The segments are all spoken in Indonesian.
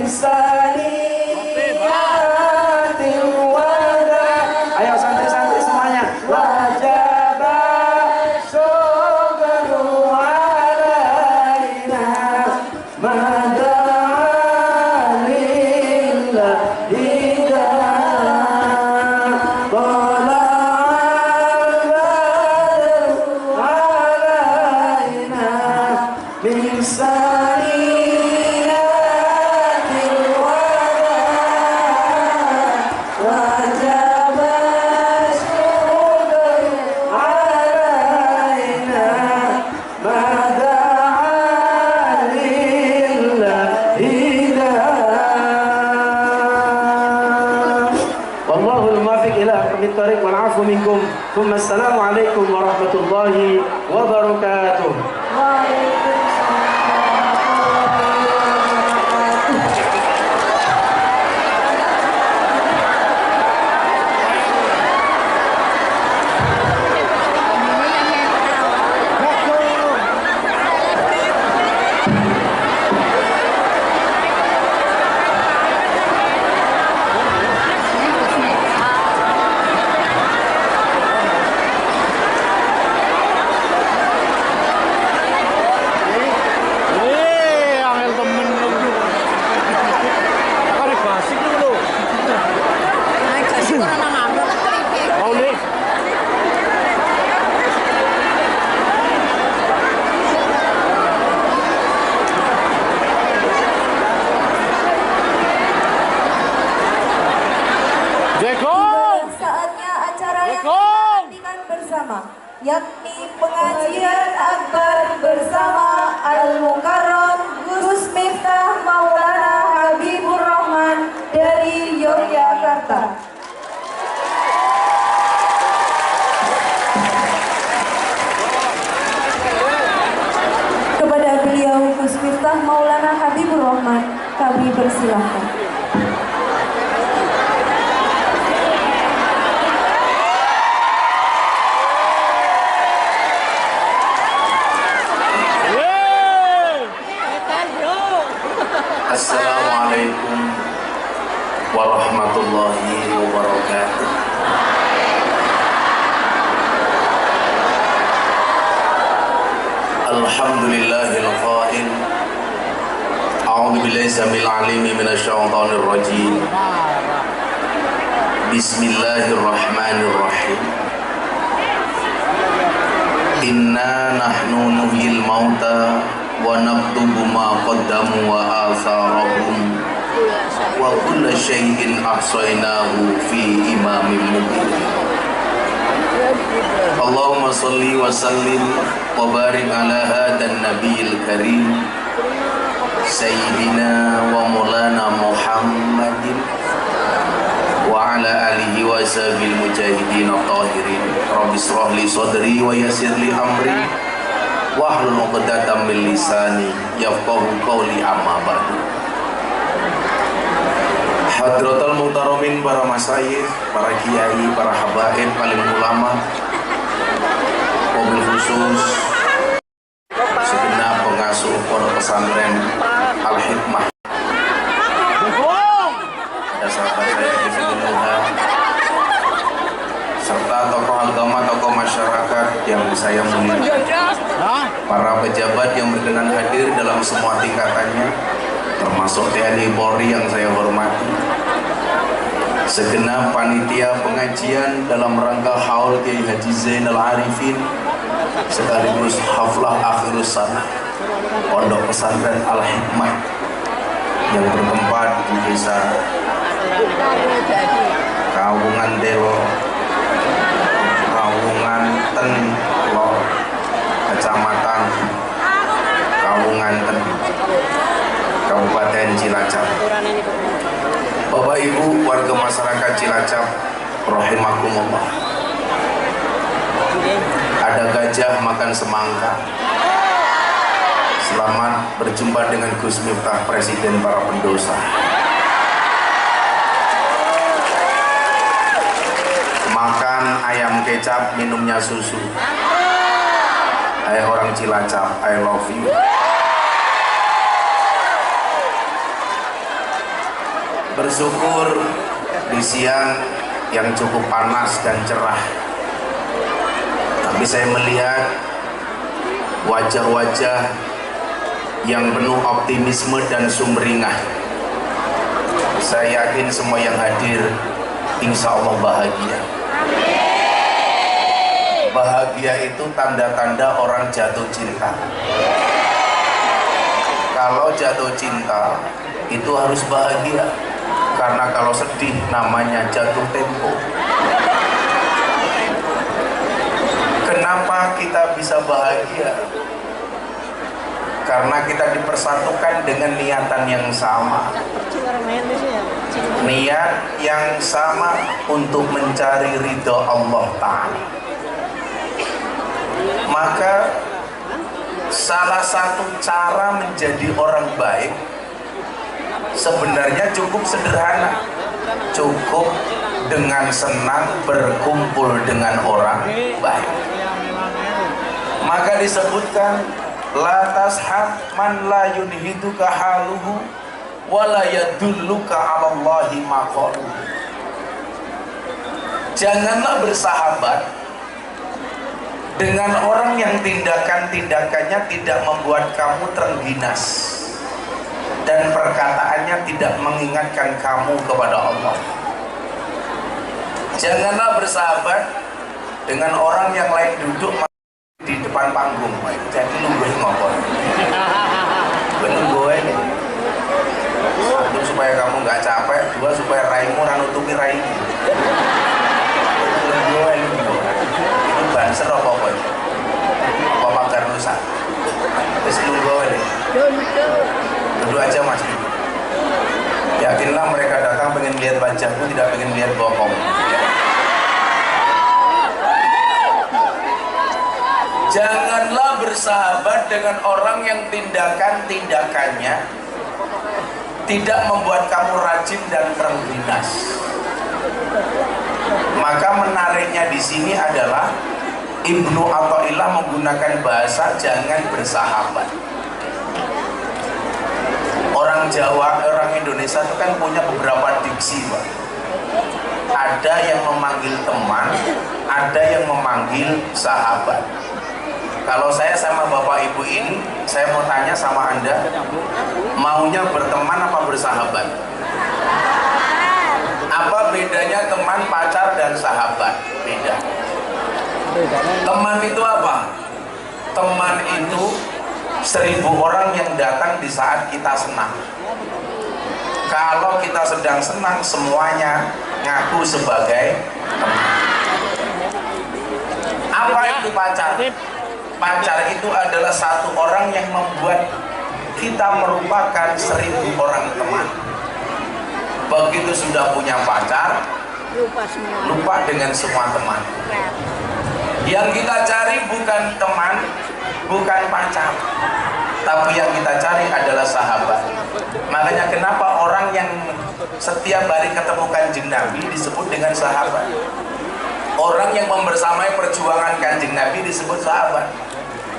saniyatil wada. Ayo santri-santri semuanya. Wajaba syukru alaina mad'a lillahi minkum. Assalamualaikum warahmatullahi wabarakatuh. yakni pengajian akbar bersama Al-Mukarram Gus Miftah Maulana Habibur Rahman dari Yogyakarta. Kepada beliau Gus Miftah Maulana Habibur Rahman kami persilahkan. Assalamualaikum warahmatullahi wabarakatuh. Alhamdulillahil qail. A'udzu billahi samil alim minasy syaithanir rajim. Bismillahirrahmanirrahim. Inna nahnu nuhyil mauta wa naktubu ma qaddamu wa atharahum wa kulla syai'in ahsaynahu fi imamin mubin. Allahumma salli wa sallim wa barik ala hadan nabiyil karim sayyidina wa maulana Muhammadin wa ala alihi wa sahbihi mujahidin tahirin. Rabbi shrah li sadri wa yassir li amri wahlul 'uqdatam min lisani yafqahu qawli, amma ba'du. Hadratul muhtaramin, para masyayikh, para kiai, para habaib, alim ulama, wabil khusus segenap pengasuh pondok pesantren Al-Hikmah, ada sahabat saya di seluruh serta tokoh agama, tokoh masyarakat yang saya muliakan, para pejabat yang berkenan hadir dalam semua tingkatannya, termasuk TNI Polri yang saya hormati, segenap panitia pengajian dalam rangka haul Kiai Haji Zainal Arifin sekaligus haflah akhirus sana pondok pesantren Al-Hikmah yang bertempat di desa Kawungan Dewo, Kawungan Ten Lor, Kecamatan Kawungan Ten, Kabupaten Cilacap. Bapak Ibu warga masyarakat Cilacap rahimakumullah. Ada gajah makan semangka. Selamat berjumpa dengan Gus Miftah, Presiden para pendosa. Makan ayam kecap, minumnya susu. Hai orang Cilacap, I love you. bersyukur di siang yang cukup panas dan cerah, tapi saya melihat wajah-wajah yang penuh optimisme dan sumringah. Saya yakin semua yang hadir insya Allah bahagia. Bahagia itu tanda-tanda orang jatuh cinta. Kalau jatuh cinta itu harus bahagia, karena kalau sedih namanya jatuh tempo. Kenapa kita bisa bahagia? Karena kita dipersatukan dengan niatan yang sama. Niat yang sama untuk mencari ridho Allah Ta'ala. Maka salah satu cara menjadi orang baik sebenarnya cukup sederhana. Cukup dengan senang berkumpul dengan orang baik. Maka disebutkan la tashab man la yunhiduka haluhu wa la yadulluka 'ala Allahi maqaluhu. Janganlah bersahabat dengan orang yang tindakan-tindakannya tidak membuat kamu terengginas dan perkataannya tidak mengingatkan kamu kepada Allah. Janganlah bersahabat dengan orang yang lain duduk di depan panggung, jadi nungguin ngopor. Nungguin satu supaya kamu nggak capek, dua supaya raimu nutupi raimu. Nungguin itu banser apa pagar rusak. Terus nungguin duduk aja mas. Yakinlah mereka datang pengen lihat wajahmu, tidak pengen lihat bokong. Janganlah bersahabat dengan orang yang tindakan-tindakannya tidak membuat kamu rajin dan terengginas. Maka menariknya di sini adalah Ibnu Athaillah menggunakan bahasa jangan bersahabat. Orang Jawa, orang Indonesia itu kan punya beberapa diksi, Pak. Ada yang memanggil teman, ada yang memanggil sahabat. Kalau saya sama bapak ibu ini, saya mau tanya sama Anda, maunya berteman apa bersahabat? Apa bedanya teman, pacar, dan sahabat? Beda. Teman itu apa? Teman itu 1000 orang yang datang di saat kita senang. Kalau kita sedang senang, semuanya ngaku sebagai teman. Apa itu pacar? Pacar itu adalah satu orang yang membuat kita merupakan 1000 orang teman. Begitu sudah punya pacar, lupa dengan semua teman. Yang kita cari bukan teman, bukan pacar, tapi yang kita cari adalah sahabat. Makanya kenapa orang yang setiap hari ketemu Kanjeng Nabi disebut dengan sahabat. Orang yang membersamai perjuangan Kanjeng Nabi disebut sahabat.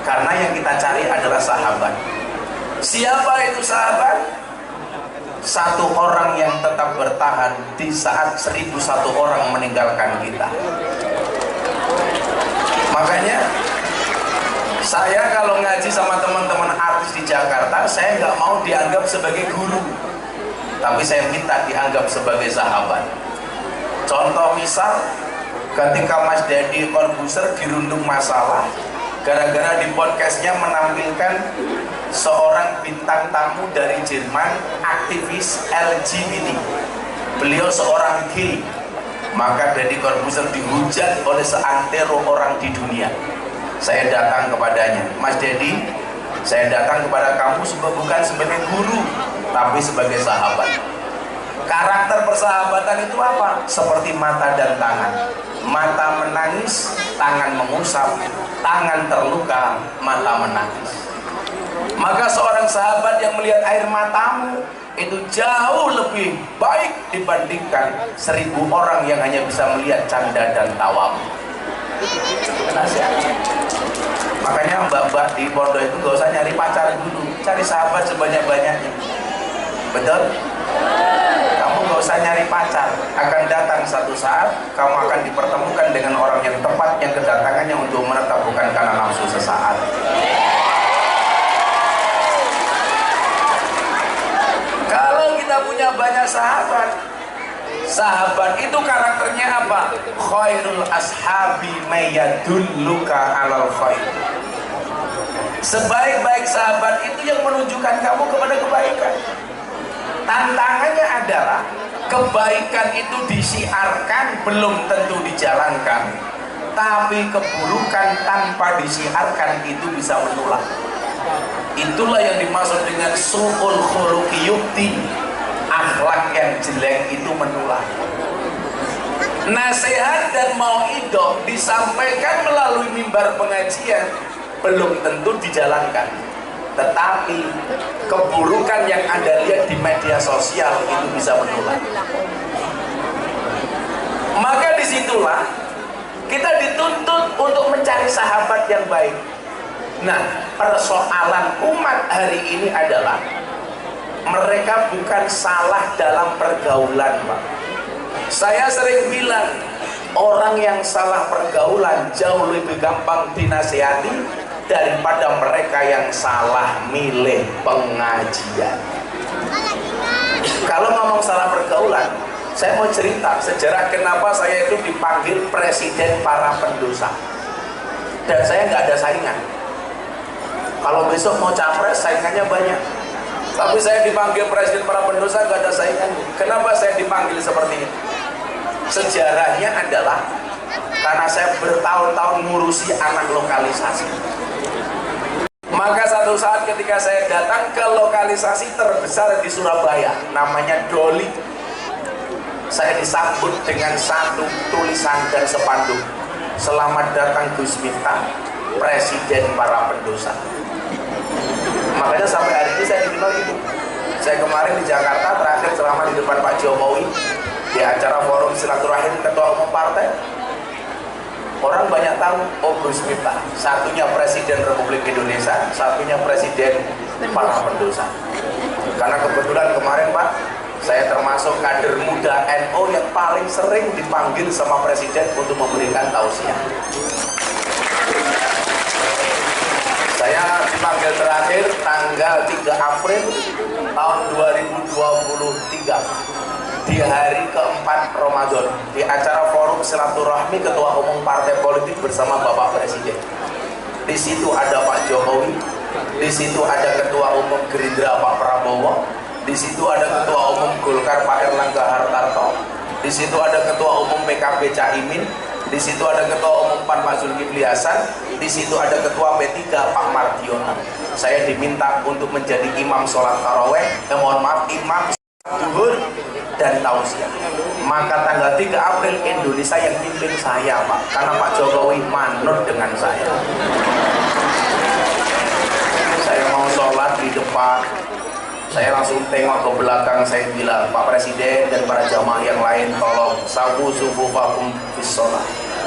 Karena yang kita cari adalah sahabat. Siapa itu sahabat? Satu orang yang tetap bertahan di saat 1001 orang meninggalkan kita. Makanya saya kalau ngaji sama teman-teman artis di Jakarta, saya nggak mau dianggap sebagai guru, tapi saya minta dianggap sebagai sahabat. Contoh misal, ketika Mas Deddy Corbuzier dirundung masalah gara-gara di podcastnya menampilkan seorang bintang tamu dari Jerman, aktivis LGBT. Beliau seorang gay. Maka Deddy Corbuzier dihujat oleh seantero orang di dunia. Saya datang kepadanya, Mas Deddy, saya datang kepada kamu bukan sebagai guru, tapi sebagai sahabat. Karakter persahabatan itu apa? Seperti mata dan tangan. Mata menangis, tangan mengusap, tangan terluka, mata menangis. Maka seorang sahabat yang melihat air matamu itu jauh lebih baik dibandingkan 1000 orang yang hanya bisa melihat canda dan tawamu. Makanya mbak-mbak di pondok itu gak usah nyari pacar dulu, cari sahabat sebanyak-banyaknya. Betul? Kamu gak usah nyari pacar, akan datang satu saat kamu akan dipertemukan dengan orang yang tepat, yang kedatangannya untuk menetap bukan karena nafsu sesaat. Kalau kita punya banyak sahabat, sahabat itu karakternya apa? Khairul ashabi mayadulluka alal khair. Sebaik-baik sahabat itu yang menunjukkan kamu kepada kebaikan. Tantangannya adalah kebaikan itu disiarkan belum tentu dijalankan, tapi keburukan tanpa disiarkan itu bisa menular. Itulah yang dimaksud dengan su'ul khuluqi yukti, akhlak yang jelek itu menular. Nasihat dan mauidhah disampaikan melalui mimbar pengajian belum tentu dijalankan, tetapi keburukan yang Anda lihat di media sosial itu bisa menular. Maka disitulah kita dituntut untuk mencari sahabat yang baik. Nah, persoalan umat hari ini adalah mereka bukan salah dalam pergaulan, Pak. Saya sering bilang, orang yang salah pergaulan jauh lebih gampang dinasihati daripada mereka yang salah milih pengajian. Kalau ngomong salah pergaulan, saya mau cerita sejarah kenapa saya itu dipanggil presiden para pendosa. Dan saya nggak ada saingan. Kalau besok mau capres, saingannya banyak. Tapi saya dipanggil presiden para pendosa, nggak ada saingan. Kenapa saya dipanggil seperti itu? Sejarahnya adalah karena saya bertahun-tahun ngurusi anak lokalisasi. Maka satu saat ketika saya datang ke lokalisasi terbesar di Surabaya, namanya Doli, saya disambut dengan satu tulisan dan spanduk, "Selamat datang Gus Miftah, presiden para pendosa." Makanya sampai hari ini saya dikenal itu. Saya kemarin di Jakarta terakhir ceramah di depan Pak Jokowi di acara forum silaturahim ketua umum partai. Orang banyak tahu, oh Gus Miftah, satunya presiden Republik Indonesia, satunya presiden para pendosa. Karena kebetulan kemarin Pak, saya termasuk kader muda NU yang paling sering dipanggil sama presiden untuk memberikan tausiah. Saya dipanggil terakhir tanggal 3 April tahun 2023 di hari keempat Ramadan di acara forum silaturahmi ketua umum partai politik bersama Bapak Presiden. Di situ ada Pak Jokowi, di situ ada ketua umum Gerindra Pak Prabowo, di situ ada ketua umum Golkar Pak Erlangga Hartarto, di situ ada ketua umum PKB Caimin, di situ ada ketua umum PAN Pak Zulkifli Hasan, di situ ada ketua P3 Pak Mardiono. Saya diminta untuk menjadi imam sholat taraweh, imam zuhur dan tausiah. Maka tanggal 3 April Indonesia yang pimpin saya, Pak, karena Pak Jokowi manut dengan saya. Saya mau sholat di depan, saya langsung tengok ke belakang, saya bilang, Pak Presiden dan para jamaah yang lain, tolong sabu sufufakum fis sholat,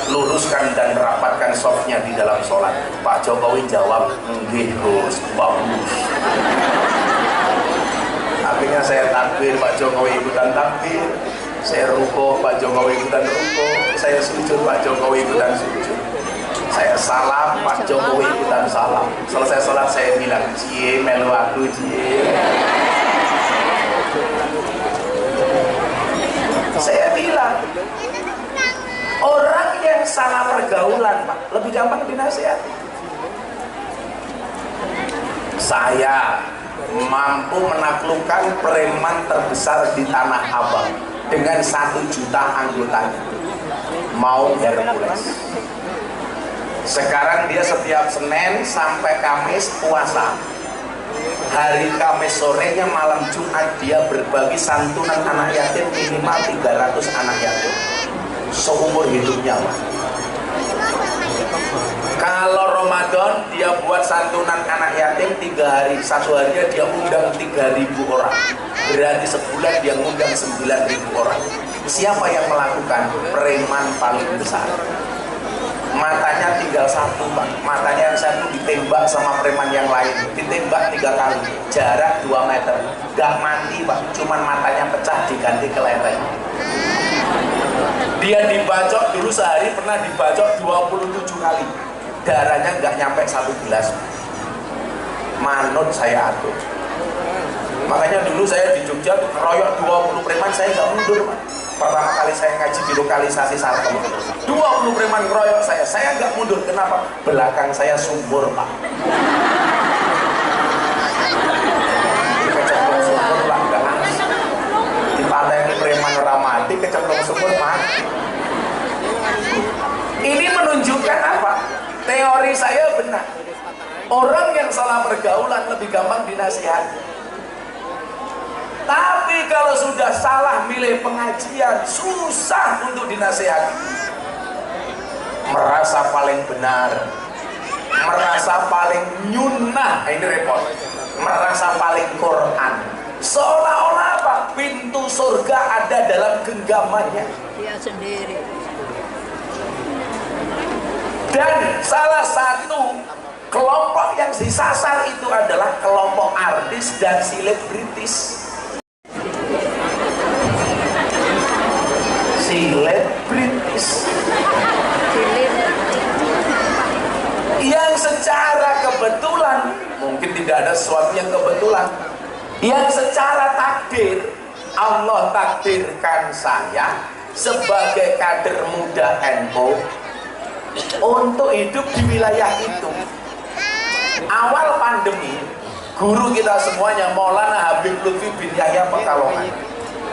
luruskan dan rapatkan softnya di dalam sholat. Pak Jokowi jawab, nggih Gus, bagus. Akhirnya saya takbir, Pak Jokowi ikutan takbir. Saya ruko, Pak Jokowi ikutan ruko. Saya sujud, Pak Jokowi ikutan sujud. Saya salam, Pak Jokowi ikutan salam. Selesai sholat saya bilang, cie melu aku cie. Saya bilang, orang yang salah pergaulan, Pak, lebih gampang dinasihati. Saya mampu menaklukkan preman terbesar di Tanah Abang dengan 1 juta anggotanya, mau Hercules. Sekarang dia setiap Senin sampai Kamis puasa. Hari Kamis sorenya malam Jumat dia berbagi santunan anak yatim minimal 300 anak yatim seumur hidupnya, Pak. Kalau Ramadan dia buat santunan anak yatim 3 hari, 1 harinya dia undang 3.000 orang. Berarti sebulan dia ngundang 9.000 orang. Siapa yang melakukan? Preman paling besar. matanya tinggal satu Pak, matanya yang satu ditembak sama preman yang lain, ditembak 3 kali, jarak 2 meter, gak mati Pak, cuman matanya pecah diganti kelereng. Dia dibacok dulu sehari pernah dibacok 27 kali, darahnya gak nyampe 1 gelas. Manut saya atur. Makanya dulu saya di Jogja keroyok 20 preman, saya gak mundur Pak. Pertama kali saya ngaji di lokalisasi Sarkem, 20 preman keroyok saya nggak mundur. Kenapa? Belakang saya sumur Pak. Kecemplung sumur Pak, nggak asik. Di pantai ini preman ramadi, kecemplung sumur mati. Ini menunjukkan apa? Teori saya benar. Orang yang salah pergaulan lebih gampang dinasihati. Tapi kalau sudah salah milih pengajian, susah untuk dinasihati. Merasa paling benar, merasa paling nyunnah, ini repot. Merasa paling Quran. Seolah-olah apa? Pintu surga ada dalam genggamannya. Dia sendiri. Dan salah satu kelompok yang disasar itu adalah kelompok artis dan selebritis. Selebritis yang secara kebetulan, mungkin tidak ada sesuatu yang kebetulan, yang secara takdir Allah takdirkan saya sebagai kader muda NU untuk hidup di wilayah itu. Awal pandemi, guru kita semuanya Maulana Habib Lutfi bin Yahya Pekalongan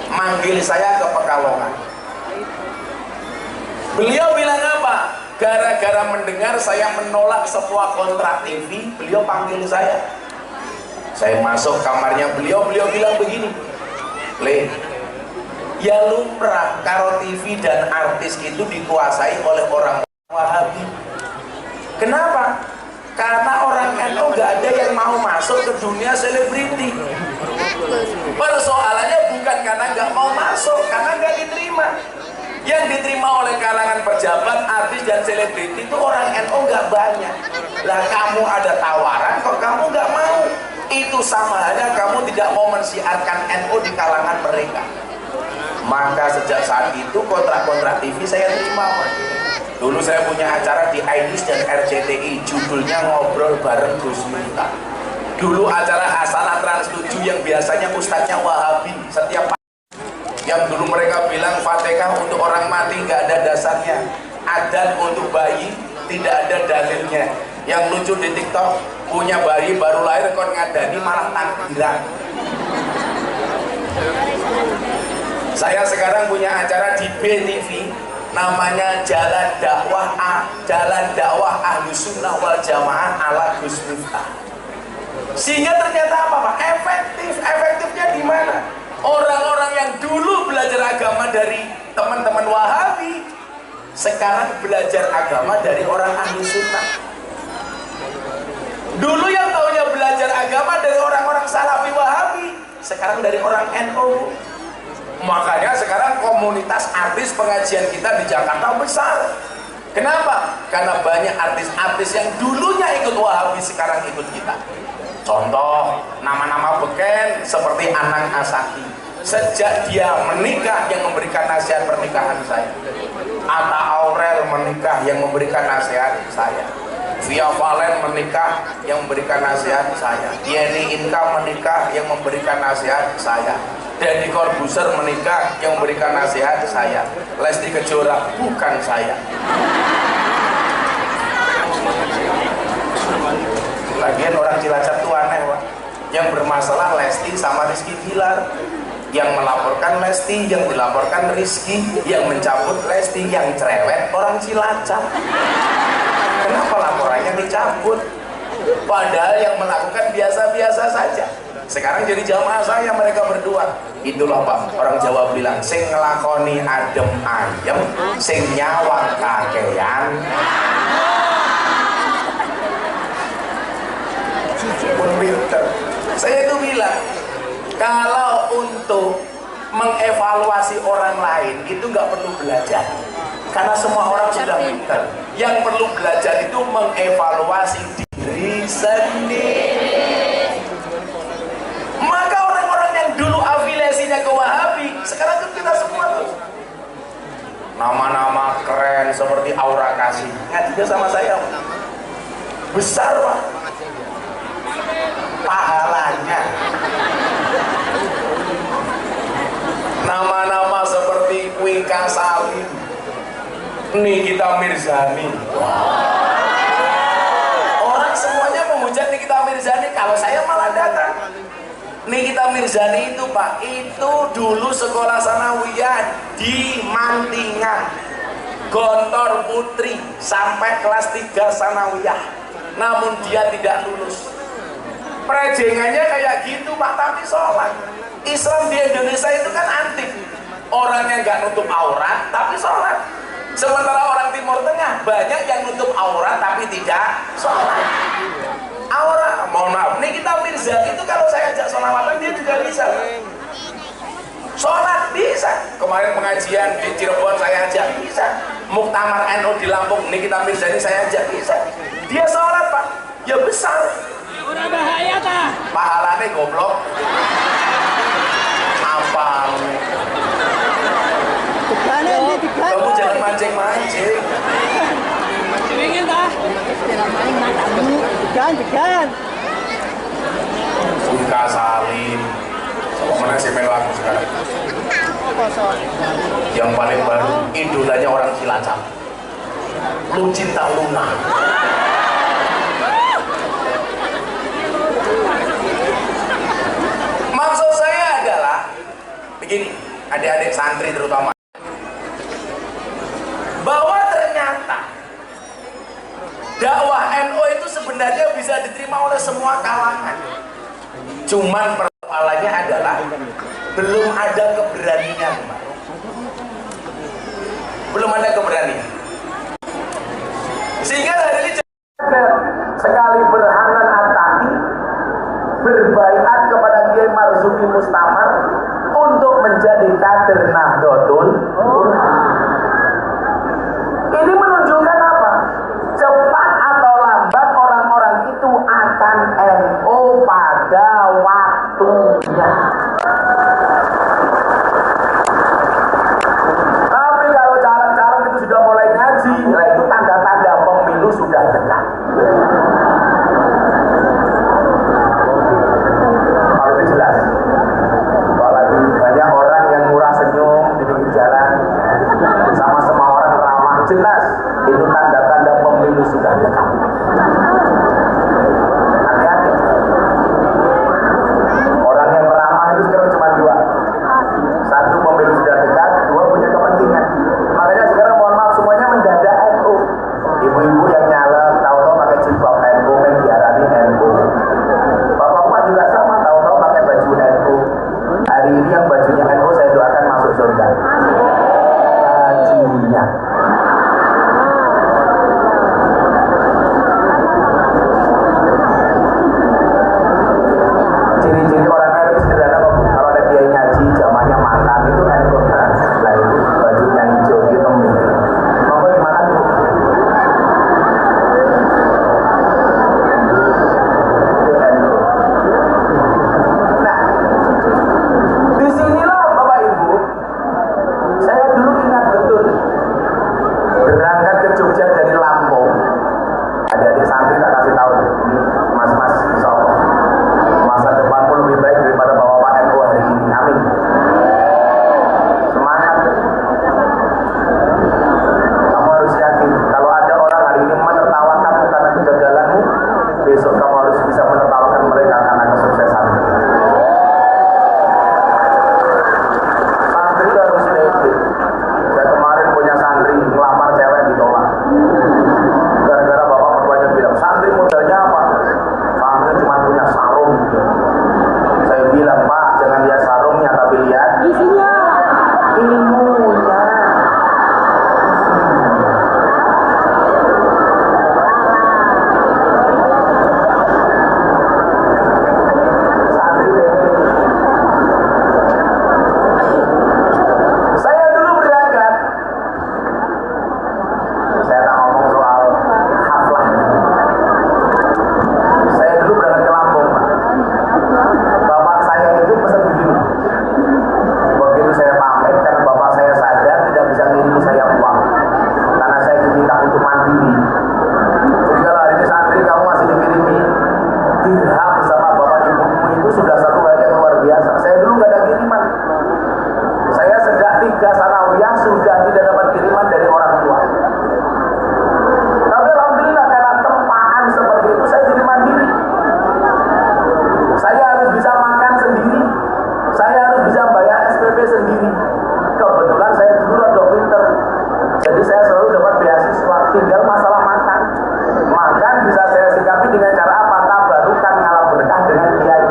manggil saya ke Pekalongan. Beliau bilang apa? Gara-gara mendengar saya menolak sebuah kontrak TV, beliau panggil saya. Saya masuk kamarnya beliau bilang begini, Le, ya lumrah karo TV dan artis itu dikuasai oleh orang Wahabi. Kenapa? Karena orang NU gak ada yang mau masuk ke dunia selebriti. Persoalannya bukan karena gak mau masuk, karena gak diterima. Yang diterima oleh kalangan pejabat, artis dan selebriti itu orang NU gak banyak. Lah kamu ada tawaran kok kamu gak mau, itu sama halnya kamu tidak mau mensiarkan NU di kalangan mereka. Maka sejak saat itu kontrak-kontrak TV saya terima. Dulu saya punya acara di Ainis dan RCTI, judulnya Ngobrol Bareng Gus Miftah. Dulu acara Hasanah Trans 7 yang biasanya ustadznya Wahabi, setiap yang dulu mereka bilang Fatihah untuk orang mati nggak ada dasarnya, adan untuk bayi tidak ada dalilnya. Yang lucu di TikTok, punya bayi baru lahir kon ngadani malah takbiran. Saya sekarang punya acara di BTV, namanya Jalan Dakwah Ahlus Sunnah wal Jamaah ala Gus Miftah. Sehingga ternyata apa Pak? Efektifnya di mana? Orang-orang yang dulu belajar agama dari teman-teman Wahabi, sekarang belajar agama dari orang ahli sunnah. Dulu yang taunya belajar agama dari orang-orang Salafi Wahabi, sekarang dari orang NU. Makanya sekarang komunitas artis pengajian kita di Jakarta besar. Kenapa? Karena banyak artis-artis yang dulunya ikut Wahabi sekarang ikut kita. Contoh, nama-nama beken seperti Anang Asaki. Sejak dia menikah yang memberikan nasihat pernikahan saya. Atta Aurel menikah yang memberikan nasihat saya. Via Valen menikah yang memberikan nasihat saya. Yeni Inka menikah yang memberikan nasihat saya. Deddy Corbuzier menikah yang memberikan nasihat saya. Lesti Kejora bukan saya. Lagian orang Cilacap tuh aneh Pak. Yang bermasalah Lesti sama Rizky Bilar. Yang melaporkan Lesti, yang dilaporkan Rizky, yang mencabut Lesti, yang cerewet orang Cilacap. Kenapa laporannya dicabut? Padahal yang melakukan biasa-biasa saja. Sekarang jadi jamaah saya mereka berdua. Itulah Pak, orang Jawa bilang, sing ngelakoni adem ayem, sing nyawang kakean. Saya itu bilang, kalau untuk mengevaluasi orang lain itu nggak perlu belajar. Karena semua orang sudah pintar. Yang perlu belajar itu mengevaluasi diri sendiri. Maka orang-orang yang dulu afiliasinya ke Wahabi, sekarang kan kita semua tuh nama-nama keren seperti Aura Kasih, ngajinya sama saya besar Pak pahalanya. Nama-nama seperti Wika Salim, Nikita Mirzani. Orang semuanya memuja Nikita Mirzani, kalau saya malah datang. Nikita Mirzani itu Pak, itu dulu sekolah sanawiyah di Mantingan, Gontor Putri, sampai kelas 3 sanawiyah, namun dia tidak lulus. Prejengannya kayak gitu Pak, tapi sholat. Islam di Indonesia itu kan antik, orangnya nggak nutup aurat tapi sholat. Sementara orang Timur Tengah banyak yang nutup aurat tapi tidak sholat. Aurat, mohon maaf, Nikita Mirzani itu kalau saya ajak sholawatan dia juga bisa sholat, bisa. Kemarin pengajian di Cirebon saya ajak, bisa. Muktamar NU di Lampung, Nikita Mirzani saya ajak, bisa. Dia sholat Pak, ya besar. Udah bahaya tah. Pahalanya goblok. Apa? Kamu jangan mancing-mancing. Ingin tah. Degan. Wika Salim. Mana sih melu aku sekarang? Yang paling baru, idolanya orang Cilacap. Lucinta Luna. Maksud saya adalah begini, adik-adik santri terutama, bahwa ternyata dakwah NU itu sebenarnya bisa diterima oleh semua kalangan. Cuman persoalannya adalah belum ada keberanian, Pak. Belum ada keberanian. Sehingga hari ini sekali berhanan At-Taqi berbaiat kepada Kiai Marzuki Mustamar untuk menjadi kader Nahdlatul Ulama. Ini menunjukkan apa? Cepat atau lambat orang-orang itu akan NU pada waktunya. Tapi kalau caleg-caleg itu sudah mulai ngaji, nah itu tanda-tanda pemilu sudah dekat. Kalau itu jelas. Apalagi banyak orang yang murah senyum di pinggir jalan. tenaga sanawiyah sudah tidak dapat kiriman dari orang tua. Tapi alhamdulillah karena tempaan seperti itu saya jadi mandiri. Saya harus bisa makan sendiri, saya harus bisa bayar SPP sendiri. Kebetulan saya dulu rada pinter, jadi saya selalu dapat beasiswa. Tinggal masalah makan. Makan bisa saya sikapi dengan cara apa? Tabarukan ngalah berkah dengan kiai.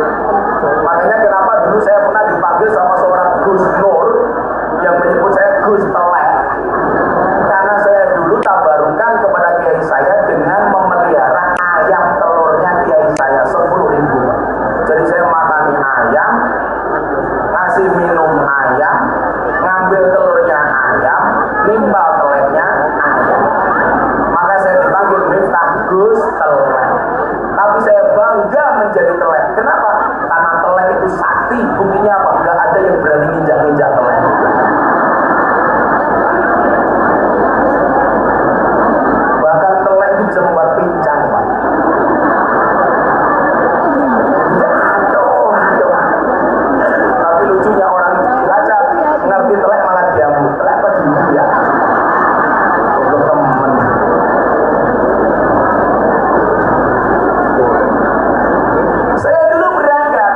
Makanya kenapa dulu saya pernah dipanggil sama seorang Gus Nur yang menyebut saya Gus Telek, karena saya dulu tabarukan kepada kiai saya dengan memelihara ayam telurnya kiai saya 10.000. Jadi saya makani ayam, ngasih minum ayam, ngambil telurnya ayam, nimbal teleknya ayam. Maka saya dipanggil Miftah Gus Telek. Tapi saya bangga menjadi telek. Kenapa? Karena telek itu sakti. Buktinya apa? Gak ada yang berani nginjak-nginjak telek. Bahkan telek itu bisa membuat pincang, Pak. Aduh. Tapi lucunya orang baca ngerti telek malah diamu. Telek apa dulu ya? Untuk temen. Saya dulu berangkat,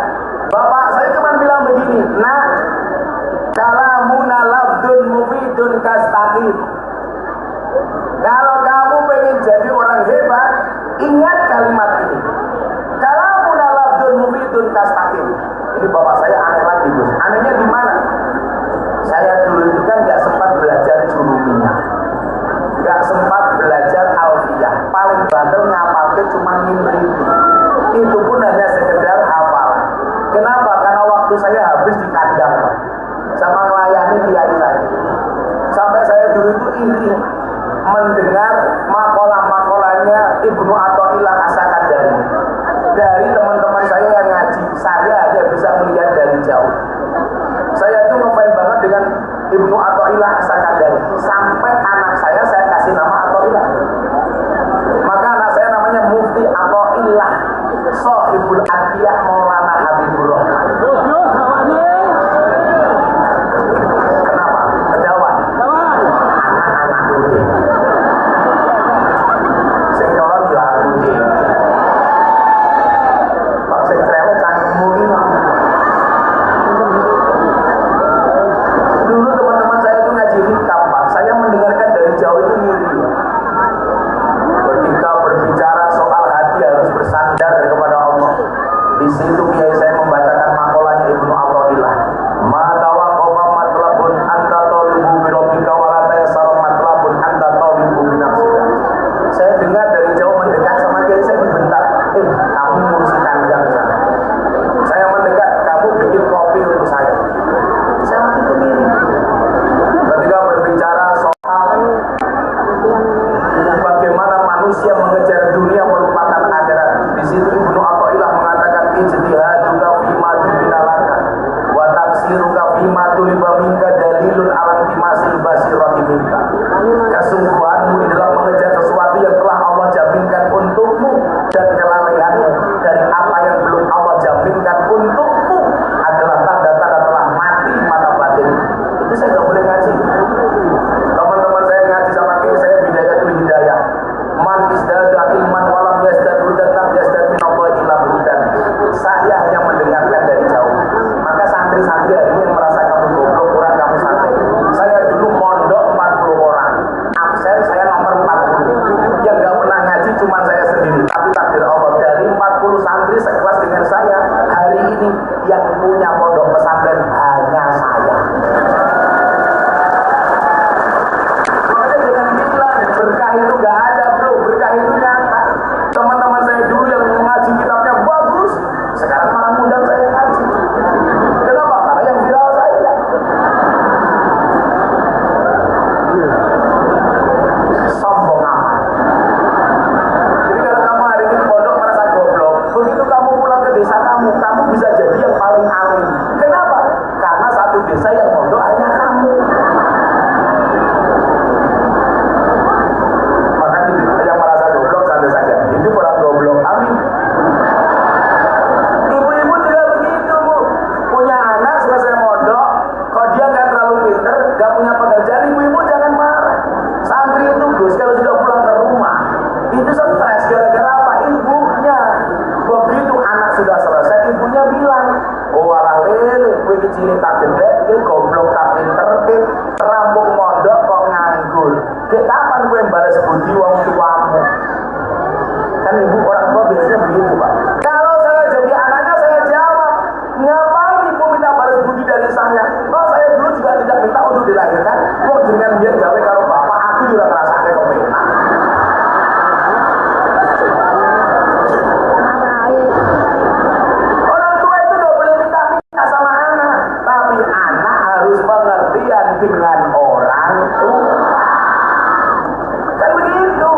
bapak saya cuma bilang begini, nak, kalamuna lafdun mufidun kastaqim. Kalau kamu pengen jadi orang hebat, ingat kalimat ini. Kalamuna lafdun mufidun kastaqim. Ini bapak saya aneh lagi, Gus. Anehnya di mana? Saya dulu itu kan gak sempat belajar jurumiyah, gak sempat belajar alfiyah. Paling banter ngapalke cuma ngimriti. Itu pun hanya sekedar hafalan. Kenapa? Karena waktu saya habis di kandang sama melayani kiai saya. Sampai saya dulu itu iri mendengar makalah-makalahnya Ibnu Athaillah As-Sakandari dari teman-teman saya yang ngaji. Saya hanya bisa melihat dari jauh. Saya itu ngefans banget dengan Ibnu Athaillah As-Sakandari. Sampai anak saya kasih nama Athaillah. Maka anak saya namanya Mufti Athaillah Sohibul Atiyah Maulana Habibur Rahman. Kenapa? Kedawan. Anak-anak ude. Sing color yo aku ude. Pak sing cerewet cangkemmu iki. Dulu teman-teman saya itu ngaji hikam, Pak. Saya gak punya pekerjaan, ibu-ibu jangan marah. Santri itu Gus kalau sudah pulang ke rumah itu stres gara-gara apa? Ibunya. Begitu anak sudah selesai, ibunya bilang, oh walah lele, gue kecilin tak gendek, ini goblok tak pinter, terampung mondok kok nganggur. Kayak kapan gue balas budi wong tuamu? Kan ibu orang tua biasanya begitu Pak. Kalau saya jadi anaknya saya jawab, ngapain ibu minta balas budi dari saya? Oh saya dulu juga tidak minta untuk dilahirkan. Kok dengan biar gawe karo bapak, aku juga ngerasa kayak kepenak. Orang tua itu gak boleh minta sama anak, tapi anak harus pengertian dengan orang tua. Kan begitu.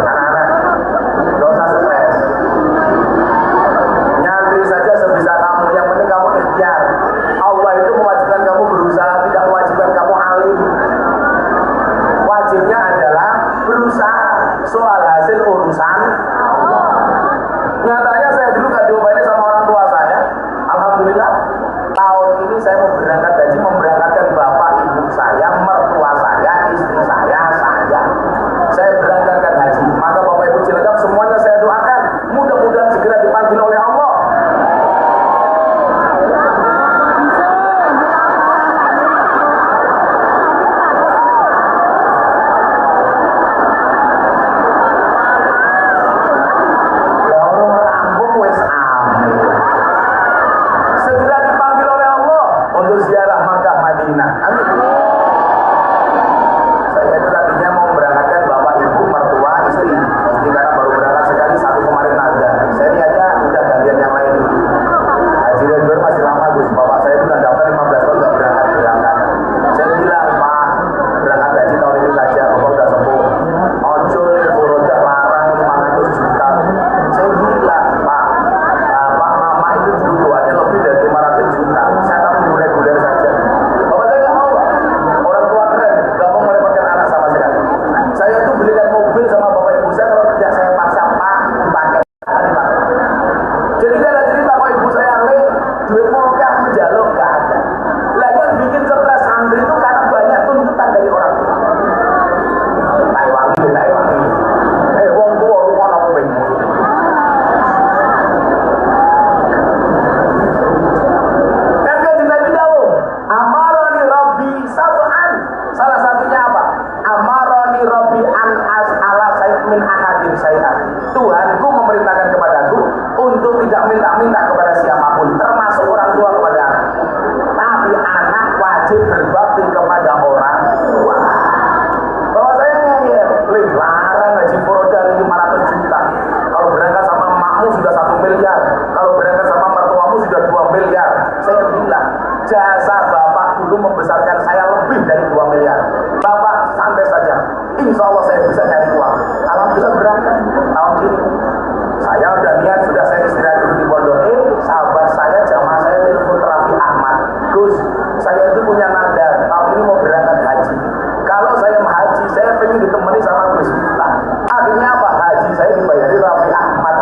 Anak-anak, gak usah stres. Nyantri saja sebisa kamu, yang penting kamu ikhtiar. Allah itu mewajibkan kamu berusaha, tidak mewajibkan kamu alim. Wajibnya adalah berusaha. Soal hasil urusan Allah. Nyatanya saya dulu gak diobatin sama orang tua saya. Alhamdulillah tahun ini saya mau berangkat haji, memberangkatkan bapak ibu saya, mertua saya, istri saya. Saya berangkatkan haji. Maka bapak ibu Cilacap semuanya saya doakan mudah-mudahan segera dipanggil oleh Allah. Segera dipanggil oleh Allah untuk ziarah Makkah Madinah. Amin. Saya itu tadinya mau berangkatkan bapak ibu mertua istri karena baru berangkat sekali, satu kemarin ada. Saya lihatnya udah gantian yang lain dulu. Haji reguler masih lama Gus. Bapak saya itu udah daftar 15 tahun nggak berangkat. Saya bilang Pak, berangkat haji tahun ini saja. Bapak udah sepuh. Ojol Furoja larang 500 juta. Saya bilang Pak, bapak mama itu dulu doanya lebih dari 500 juta. Saya tahu reguler saja. Bapak saya nggak mau Pak. Orang tua keren, nggak mau merepotkan anak sama sekali. Saya itu belikan mobil sama bapak ibu saya, kalau tidak saya paksa Pak dipakai. Jadi tidak ada cerita Pak ibu saya duit muka menjaluk nggak ada. Lah yang bikin stres santri itu karena banyak tuntutan dari orang tua. Taiwangi. Wong tua rumah aku bingung. Kan kanjeng Nabi dawuh, amaroni Rabbi sab'an. Salah satunya apa? Amaroni Rabbi an as'ala min ahadin syai'an. Tuhanku memerintahkan kepadaku untuk tidak minta-minta kepada siapapun, termasuk orang tua kepada anak. Tapi anak wajib berbakti kepada orang tua. Bahwa saya ngeyel, larang haji Furoja 500 juta. Kalau berangkat sama emakmu sudah 1 miliar. Kalau berangkat sama mertuamu sudah 2 miliar. Saya bilang, jasa bapak dulu membesarkan saya lebih dari 2 miliar. Bapak santai saja. Insya Allah saya bisa nyari uang. Alhamdulillah berangkat tahun ini. Saya udah niat, sudah saya istirahat dulu di pondok. Sahabat saya, jamaah saya telepon Raffi Ahmad. Gus, saya itu punya nadar. Tahun ini mau berangkat haji. Kalau saya haji, saya pengen ditemani sama Gus. Nah, akhirnya apa? Haji saya dibayari Raffi Ahmad.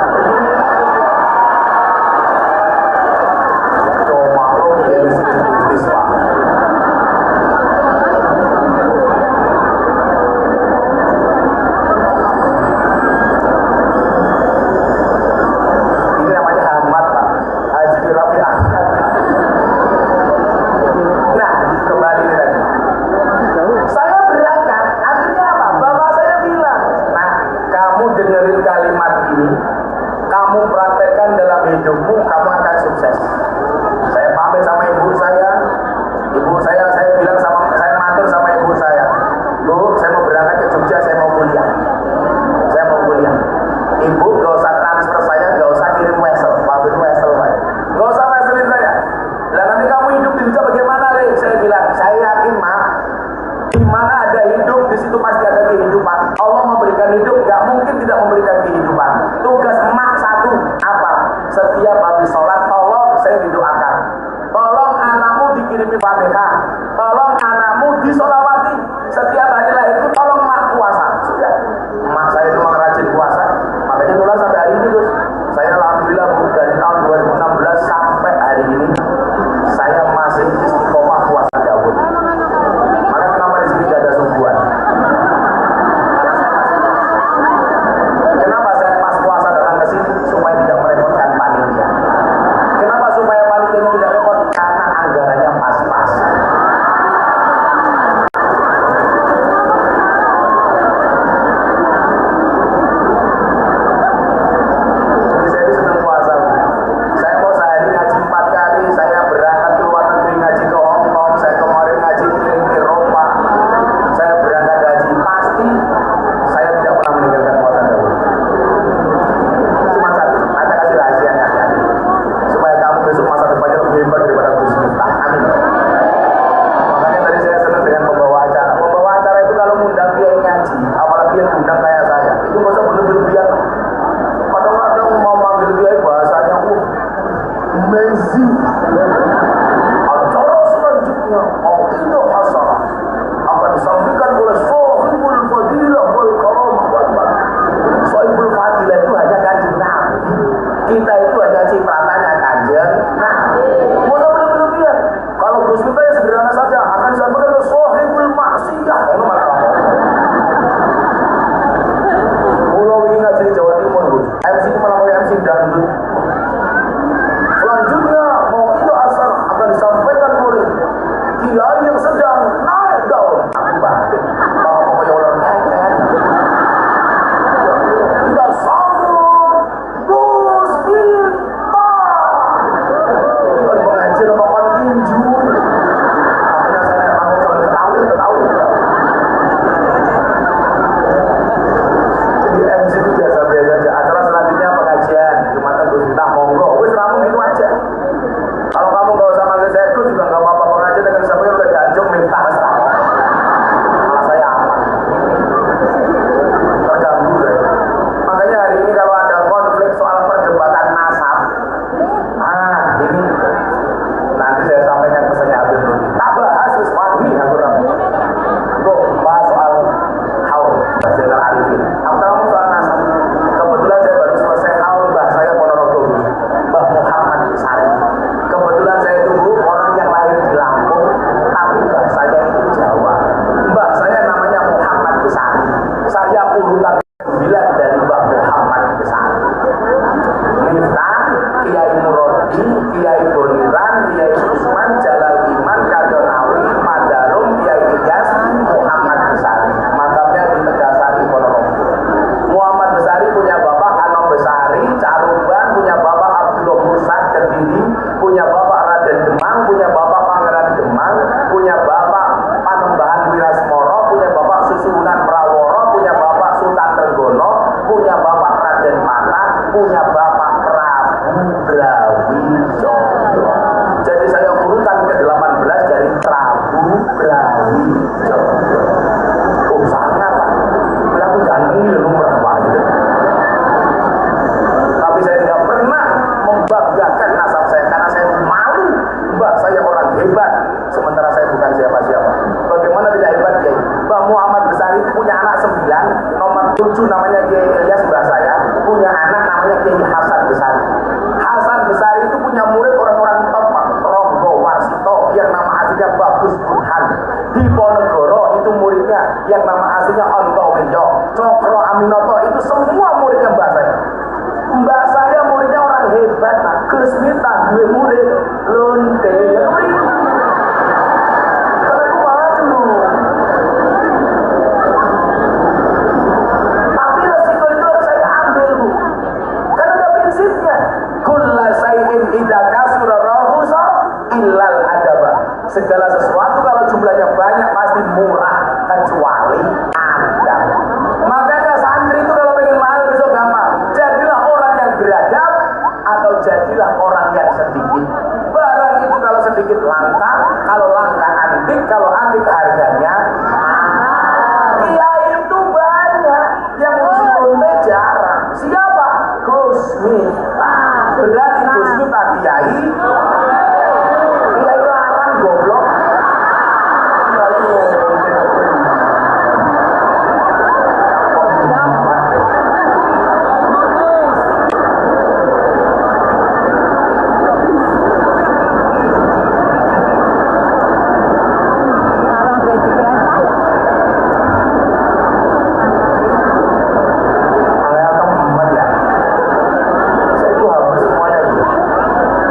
Cuma lo yang bisnis Pak. hebat, sementara saya bukan siapa-siapa. Bagaimana tidak hebat Kiai? Mbak Muhammad Besari itu punya anak 9, nomor 7 namanya Kiai Ilyas mbah saya, punya anak namanya Kiai Hasan Besari. Hasan Besari itu punya murid orang-orang top, Pak. Ronggo Warsito yang nama aslinya Bagus Burhan. Di Ponegoro itu muridnya yang nama aslinya Onto Winjo. Cokro Aminoto itu semua muridnya mbak saya. Mbak saya muridnya orang hebat, nah. Gus Miftah gue murid lonte. Karena aku maju. Tapi resiko itu harus saya ambil, Bu. Karena ada prinsipnya. Kulla say'in idza kasura rahusa illal adaba. Segala sesuatu kalau jumlahnya banyak pasti murah kecuali adab. Makanya santri itu kalau pengen mahal besok gampang. Jadilah orang yang beradab atau jadilah orang yang sedikit. Barang itu kalau sedikit langka, kalau langka antik, kalau antik harganya. Kiai itu banyak, yang usulnya jarang. Siapa? Gus Miftah. Berarti Gus Miftah kiai. Kiai larang goblok.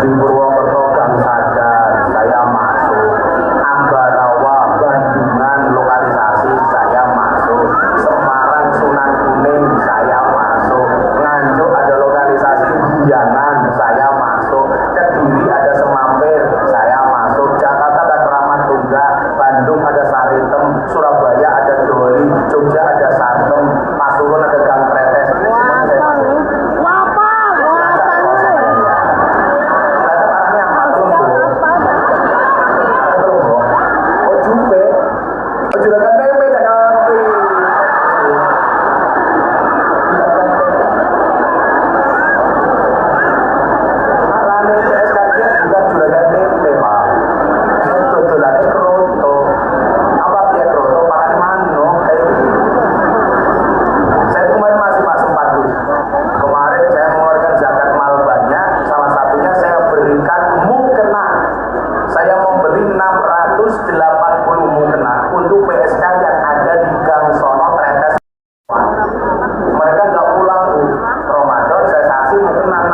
Di Purwokerto Gang Sadar saya masuk, Ambarawa Bandungan lokalisasi saya masuk, Semarang Sunan Kuning saya masuk, Nganjuk ada lokalisasi Guyangan saya masuk, Kediri ada Semampir saya masuk, Jakarta ada Keramat Tunggal, Bandung ada Saritem, Surabaya ada Doli, Jogja ada Sartem, Pasuruan ada Gang Tretes. Juragan tempe tak ngerti. Arane PSKJ bukan juragan tempe, Pak. Dodolannya kroto. Apa dia kroto? Pakai manuk kayak gitu. Saya kemarin masih Pak sempat tuh. Kemarin saya mengeluarkan zakat mal banyak. Salah satunya saya berikan mukena. Saya membeli 680 mukena untuk PSK yang ada di Gang Sono Tretes. Mereka nggak pulang, Bu. Ramadan saya saksi mukena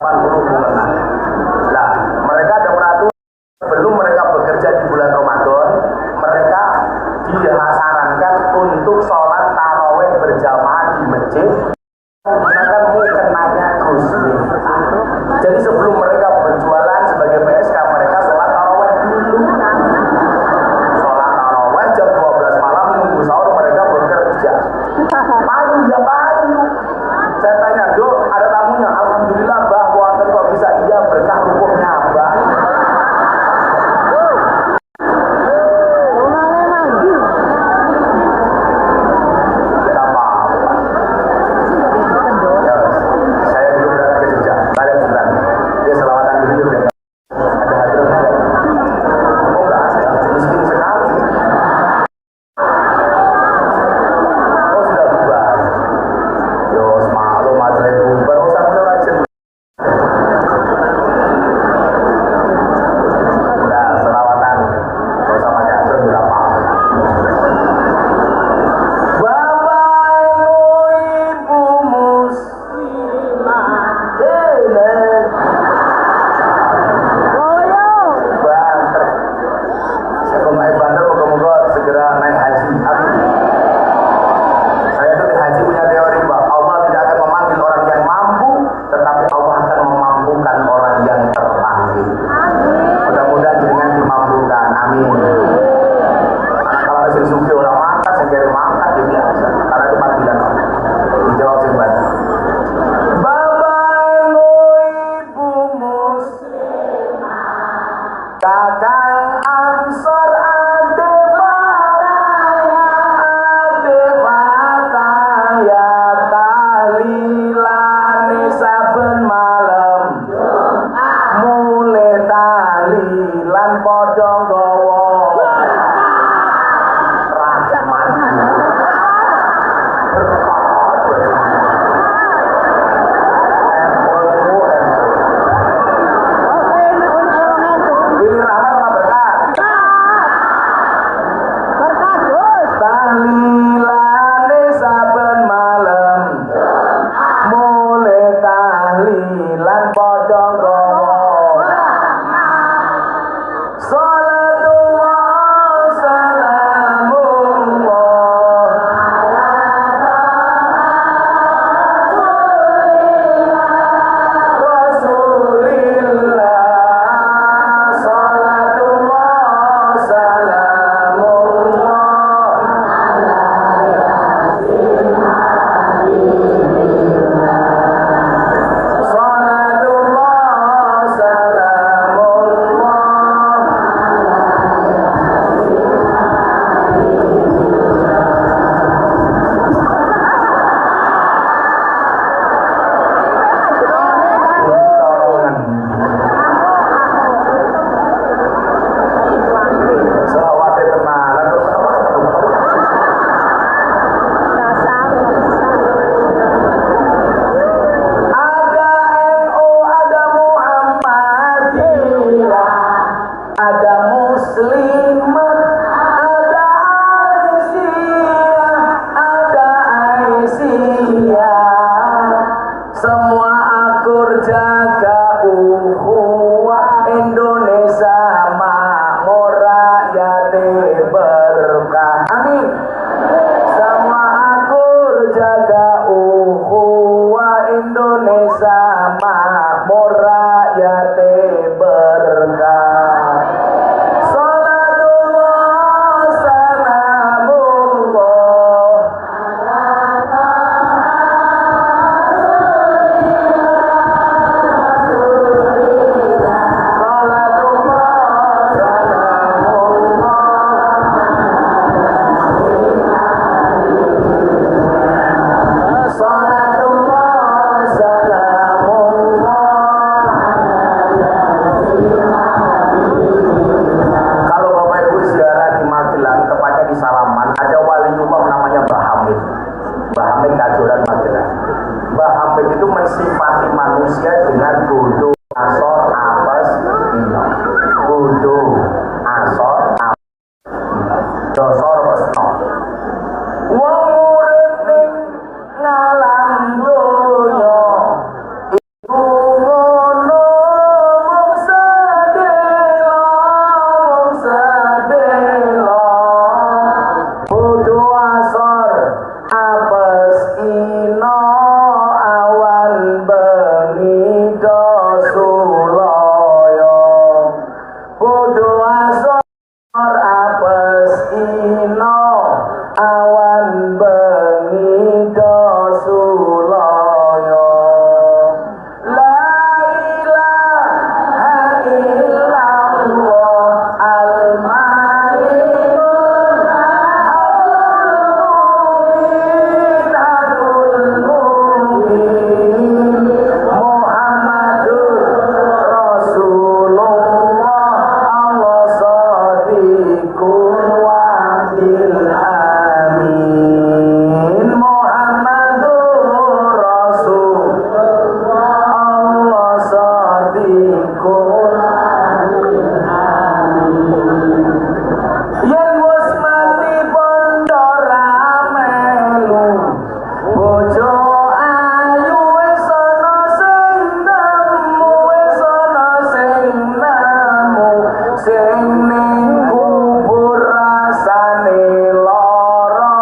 680 mukena. Nah, mereka ada peraturan sebelum mereka bekerja di bulan Ramadan, mereka disarankan untuk sholat taraweh berjamaah di masjid menggunakan mukenanya Gus Miftah. Jadi sebelum mereka berjualan sebagai PSK, mereka sholat taraweh dulu. Sholat taraweh jam 12 malam nunggu sahur mereka bekerja. Payu ya payu. Saya tanya, Dok, ada tamunya? Alhamdulillah, Mbah, buatan kok bisa? Iya, berkah rukuhnya, Mbah. Tidak apa-apa. Ya, saya belum berangkat ke Jogja. Balik bulan. Ya, selawatan dulu udah. Ada hadirnya nggak? Oh, nggak ada. Miskin sekali. Oh, sudah bubar. Yo, semaklum materi bubar. Oh, saya udah rajin. Udah, selawatan. Nggak usah pakai atur, udah apa-apa. Bapak Ibu muslimah, banter. Saya kalau naik banter, moga-moga segera naik haji. Amin. Saya tuh di haji punya teori, Pak. Allah tidak akan memanggil orang yang mampu, tetapi Allah akan memampukan orang yang terpanggil. Mudah-mudahan dengan dimampukan. Amin. Kalau ada sing suki orang makan, saya kira makan ya biasa. Karena itu panggilan Allah. Dijawab sing banter. Bapak Ibu muslimah, kakang Ansor ade fataya tahlilane saben malam mulai tahlilan padha gawa rahman pilih rahmat apa berkah? Tahlilane saben malam mulai tahlilan padha gawa salatullah salamullah rasulillah salatullah salamullah salatullah salamullah selawate tenanan terus ada NU, ada Muhammadiyah, ada Muslimat, ada Aisyah, ada Aisyah. Semua akur jaga ukhuwah Indonesia makmur rakyat berkah. Amin. Semua akur jaga ukhuwah Indonesia makmur rakyat berkah. Salatullah salamullah salatullah salamullah salatullah salamullah. Kalau Bapak Ibu ziarah di Magelang, tepatnya di Salaman, ada waliullah namanya Mbah Hamid. Mbah Hamid Kajoran Magelang. Mbah Hamid itu mensifati manusia dengan bodoh, asor, apes, ino. Bodoh, asor, apes, ino. Dosor, pesno. Wong urip ning ngalam donya iku ngono mung sedelo bodoh asor apes ino awan bengi dosulaya bodoh asor apes ino awan bengi dosulaya la ilaha illallah al-malikul haqqul mubin Muhammadur Rasulullah Allah sadiqul wa'dil amin Muhammadur Rasulullah Allah sadiqul yen wis mati pondo ramelu bojo ayu wis ana sing nemu wis ana sing nemu sing ning kubur rasane lara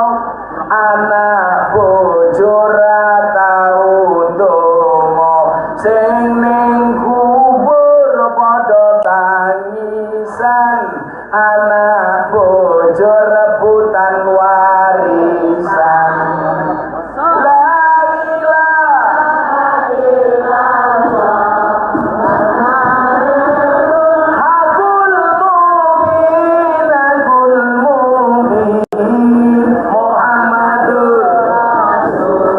anak bojo ra tau ndonga sing ning kubur padha tangisan anak bojo rebutan warisan la ilaha illallah hakul mubin Muhammadur Rasulullah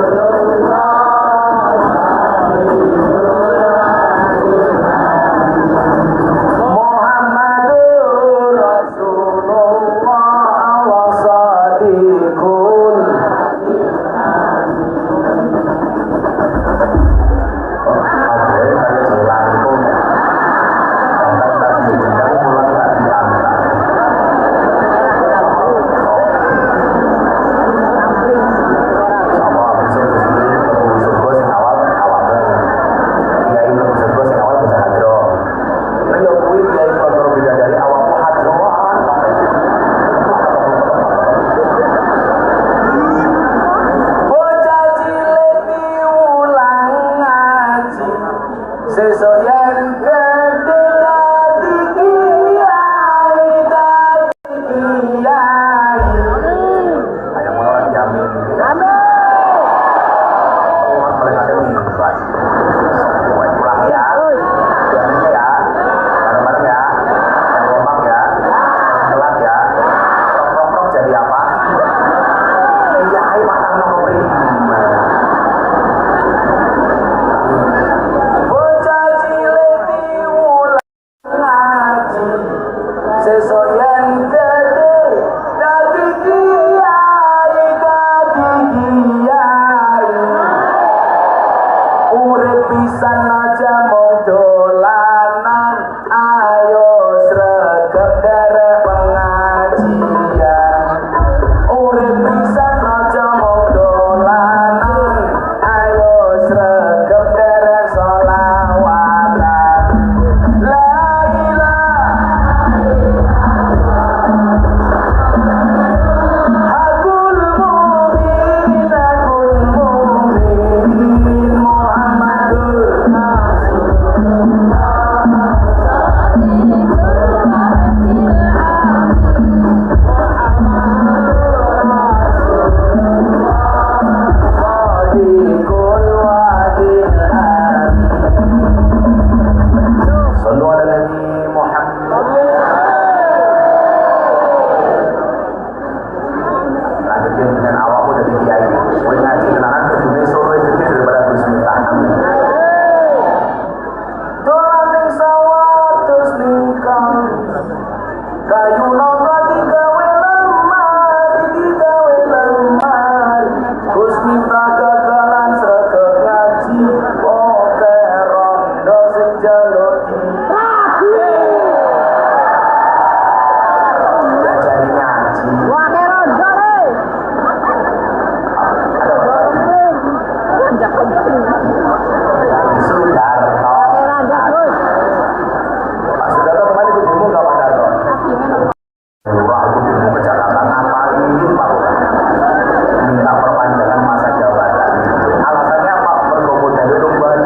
Kayu nongko digawe lemari Gus Miftah gagalan sregep ngaji oke rondo sing njaluk diajari ngaji Wake rondo le. ada Sudarto Wake rondo Gus. Pak Sudarto kemarin ikut demo nggak Pak Darto? Wah itu demo ke Jakarta ngapain Pak Lurah? Minta perpanjangan masa jabatan. Alasannya apa? Berkomodal kembali.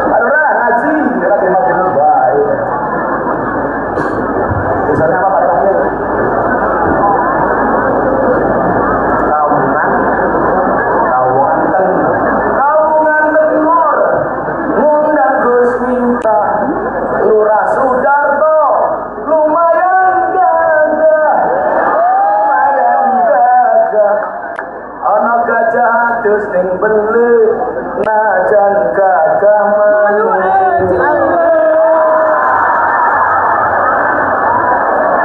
Pak Lurah ngaji, kita terima baik. Misalnya apa Pak terakhir? Kaungan Tenor ngundang Gus Miftah Lurah Sudarto lumayan gagah ana gajah adus ning bele najan gagah melu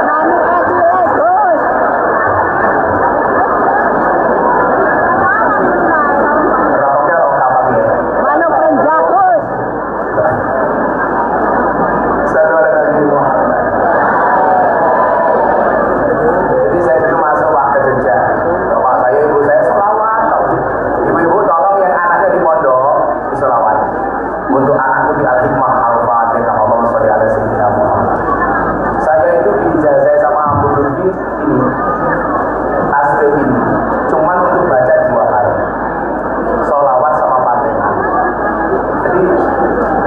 Manu aja le Gus. berapa kilo kapaknya Manu perenjak Gus. Sallu ala Nabi Muhammad. Jadi saya dulu masuk Pak ke Jogja. Bapak saya, ibu saya selawat. Ibu-ibu tolong yang anaknya di pondok di selawat. Untuk anakku di Al-Hikmah Al-Fatihah Allahumma sholli ala sayyidina Muhammad. Saya itu diijazah sama Abu Lutfi ini tasbih ini cuman untuk baca 2 hari. Sholawat sama Fatihah. Jadi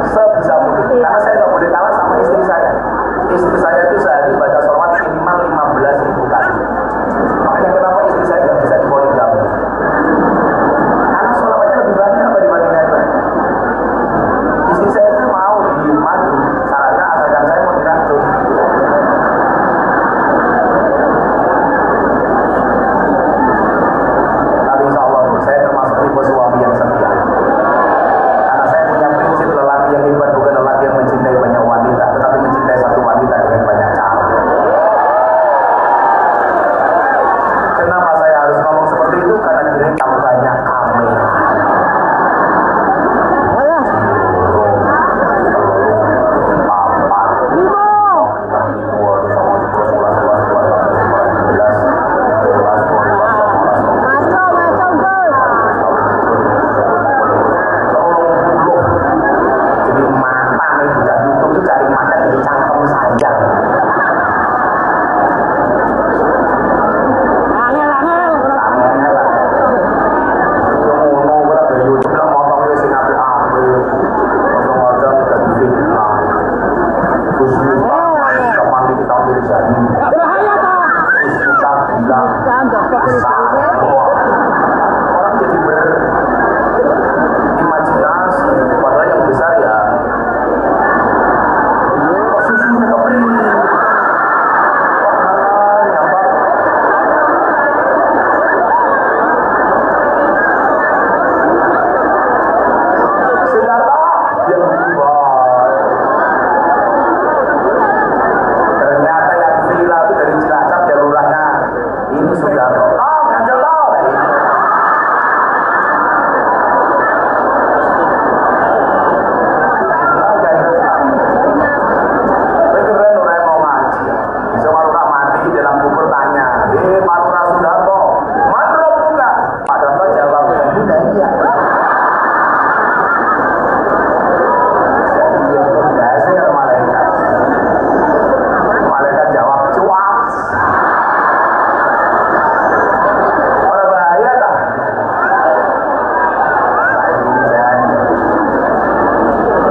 sebisa mungkin karena saya nggak boleh kalah sama istri saya. Istri saya itu sehari baca sholawat minimal 15.000 kali. Makanya kenapa istri saya nggak bisa di poligami? Karena sholawatnya lebih banyak apa dibandingkan saya. Istri saya itu mau dimadu, syaratnya asalkan saya mau diracun. Tapi insya Allah saya termasuk tipe suami yang setia. Karena saya punya prinsip lelaki yang hebat bukan lelaki yang mencintai banyak wanita, tetapi mencintai satu wanita dengan banyak cara. Kenapa saya harus ngomong seperti itu? Karena direkam banyak kamera. Macam Gus. Jadi mata nih bukan YouTube itu cari makan dari cangkem saja. Angel. Sangatnya lah. Ngono ora dari YouTube lah motongnya sing apik-apik. Ngocong-ngocong dari fitnah. Terus kapan kita jadi. Bahaya ta. Terus kita bilang Jangan salah. Orang jadi berimajinasi padahal yang besar ya kok susunya kepring nyampak Sudarto yang boy ternyata yang viral itu dari Cilacap ya lurahnya ini Sudarto oh ganjel lo keren orang mau ngaji bisa Pak Lurah mati dalam kubur tanya Pak Lurah Sudarto mandro buka Pak Darto jawab udah iya jadi dia berdasar malaikat jawab cuak orang bahaya tak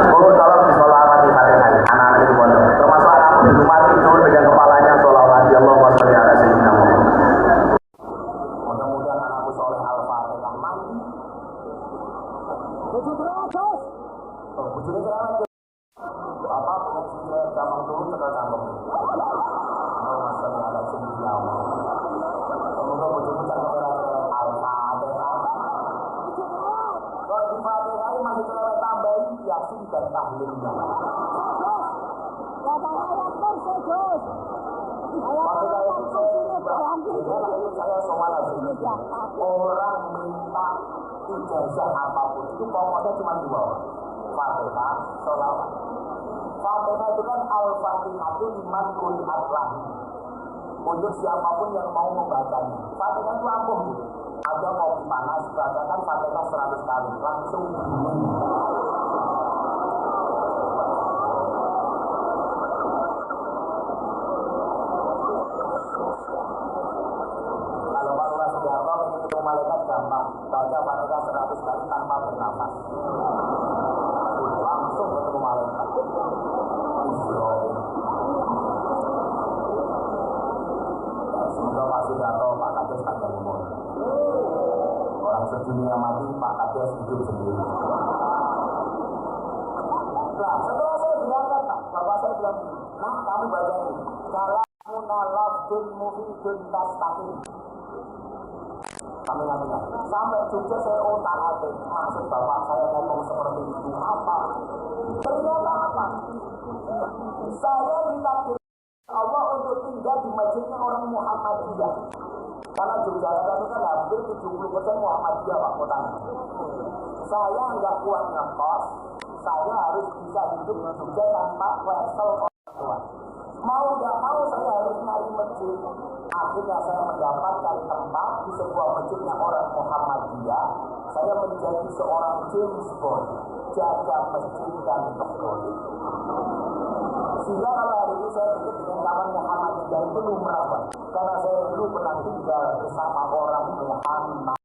Bu, tolong disolawati Fatihah anak-anak di pondok termasuk anakmu di rumah tidur pegang kepalanya solawati Allahumma sholli ala sayyidina Muhammad. Mudah-mudahan anakku soleh al-Fatihah mati. Tujuh terus. Bujurnya cerewet Bapak punya istri cerewet gampang turun cekal cangkem. Allahumma sholli ala sayyidina Muhammad. Semoga bujurmu cangkem cerewet al-Fatihah. Kok di Fatihah Kiai masih cerewet tambahin Yasin dan tahlil. Ayat kursi Gus. Ayat kursi ini berhampir. Itu saya soal ini orang minta ijazah apapun itu pokoknya cuma dua orang. Fatihah, sholawat. Fatihah itu kan al-fatihah itu liman kulihat lah. Untuk siapapun yang mau membacanya. Fatihah itu ampuh. Ada kopi panas, bacakan Fatihah 100 kali. Langsung dingin. Kalau Pak Lurah Sudarto ingin ketemu malaikat gampang. Baca Fatihah 100 kali tanpa bernafas. Langsung ketemu malaikat. Semoga Pak Sudarto, Pak Kades panjang umur. Orang sedunia mati, Pak Kades hidup sendiri. Nah, setelah saya bilangkan, Bapak saya bilang, nah kamu baca ini. Kalamuna lafdun mufidun tastaqim. Kami ngerti. Sampai Jogja saya otak-atik. Maksud Bapak saya ngomong seperti itu apa? Ternyata apa? Saya ditakdir Allah untuk tinggal di masjidnya orang Muhammadiyah. Karena Yogyakarta itu kan hampir 70% Muhammadiyah Pak kotanya. Saya nggak kuat ngekos, saya harus bisa hidup di Jogja tanpa wesel orang tua. Mau nggak mau saya harus nyari masjid. Akhirnya saya mendapatkan tempat di sebuah masjidnya orang Muhammadiyah. Saya menjadi seorang James Bond, jaga masjid dan kebun. Sehingga kalau hari ini saya dekat dengan kawan Muhammadiyah itu lumrah Pak. Karena saya dulu pernah tinggal bersama orang Muhammad.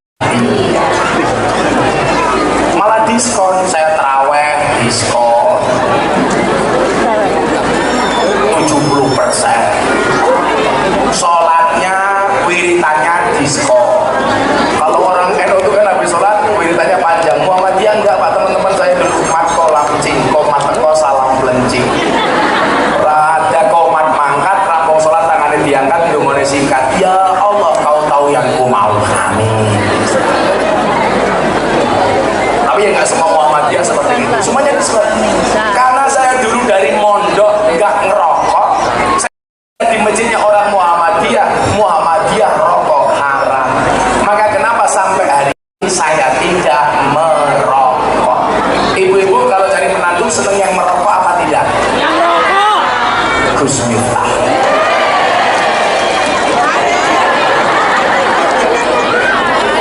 Malah diskon, saya terawih diskon 70%. Sholatnya, wiritannya diskon. Kalau orang NU itu kan habis sholat wiritannya panjang. Muhammadiyah enggak Pak, teman-teman saya dulu matko lamcing, komat teko salam belencing. Ada komat mangkat, rampung sholat tangannya diangkat, hidungannya singkat. Ya Allah, kau tahu yang ku mau. Amin. Tapi ya nggak semua Muhammadiyah seperti itu. Semuanya seperti itu. Karena saya dulu dari mondok nggak ngerokok, saya di masjidnya orang Muhammadiyah, Muhammadiyah rokok haram. Maka kenapa sampai hari ini saya tidak merokok? Ibu-ibu kalau cari menantu seneng yang merokok apa tidak? Bismillah.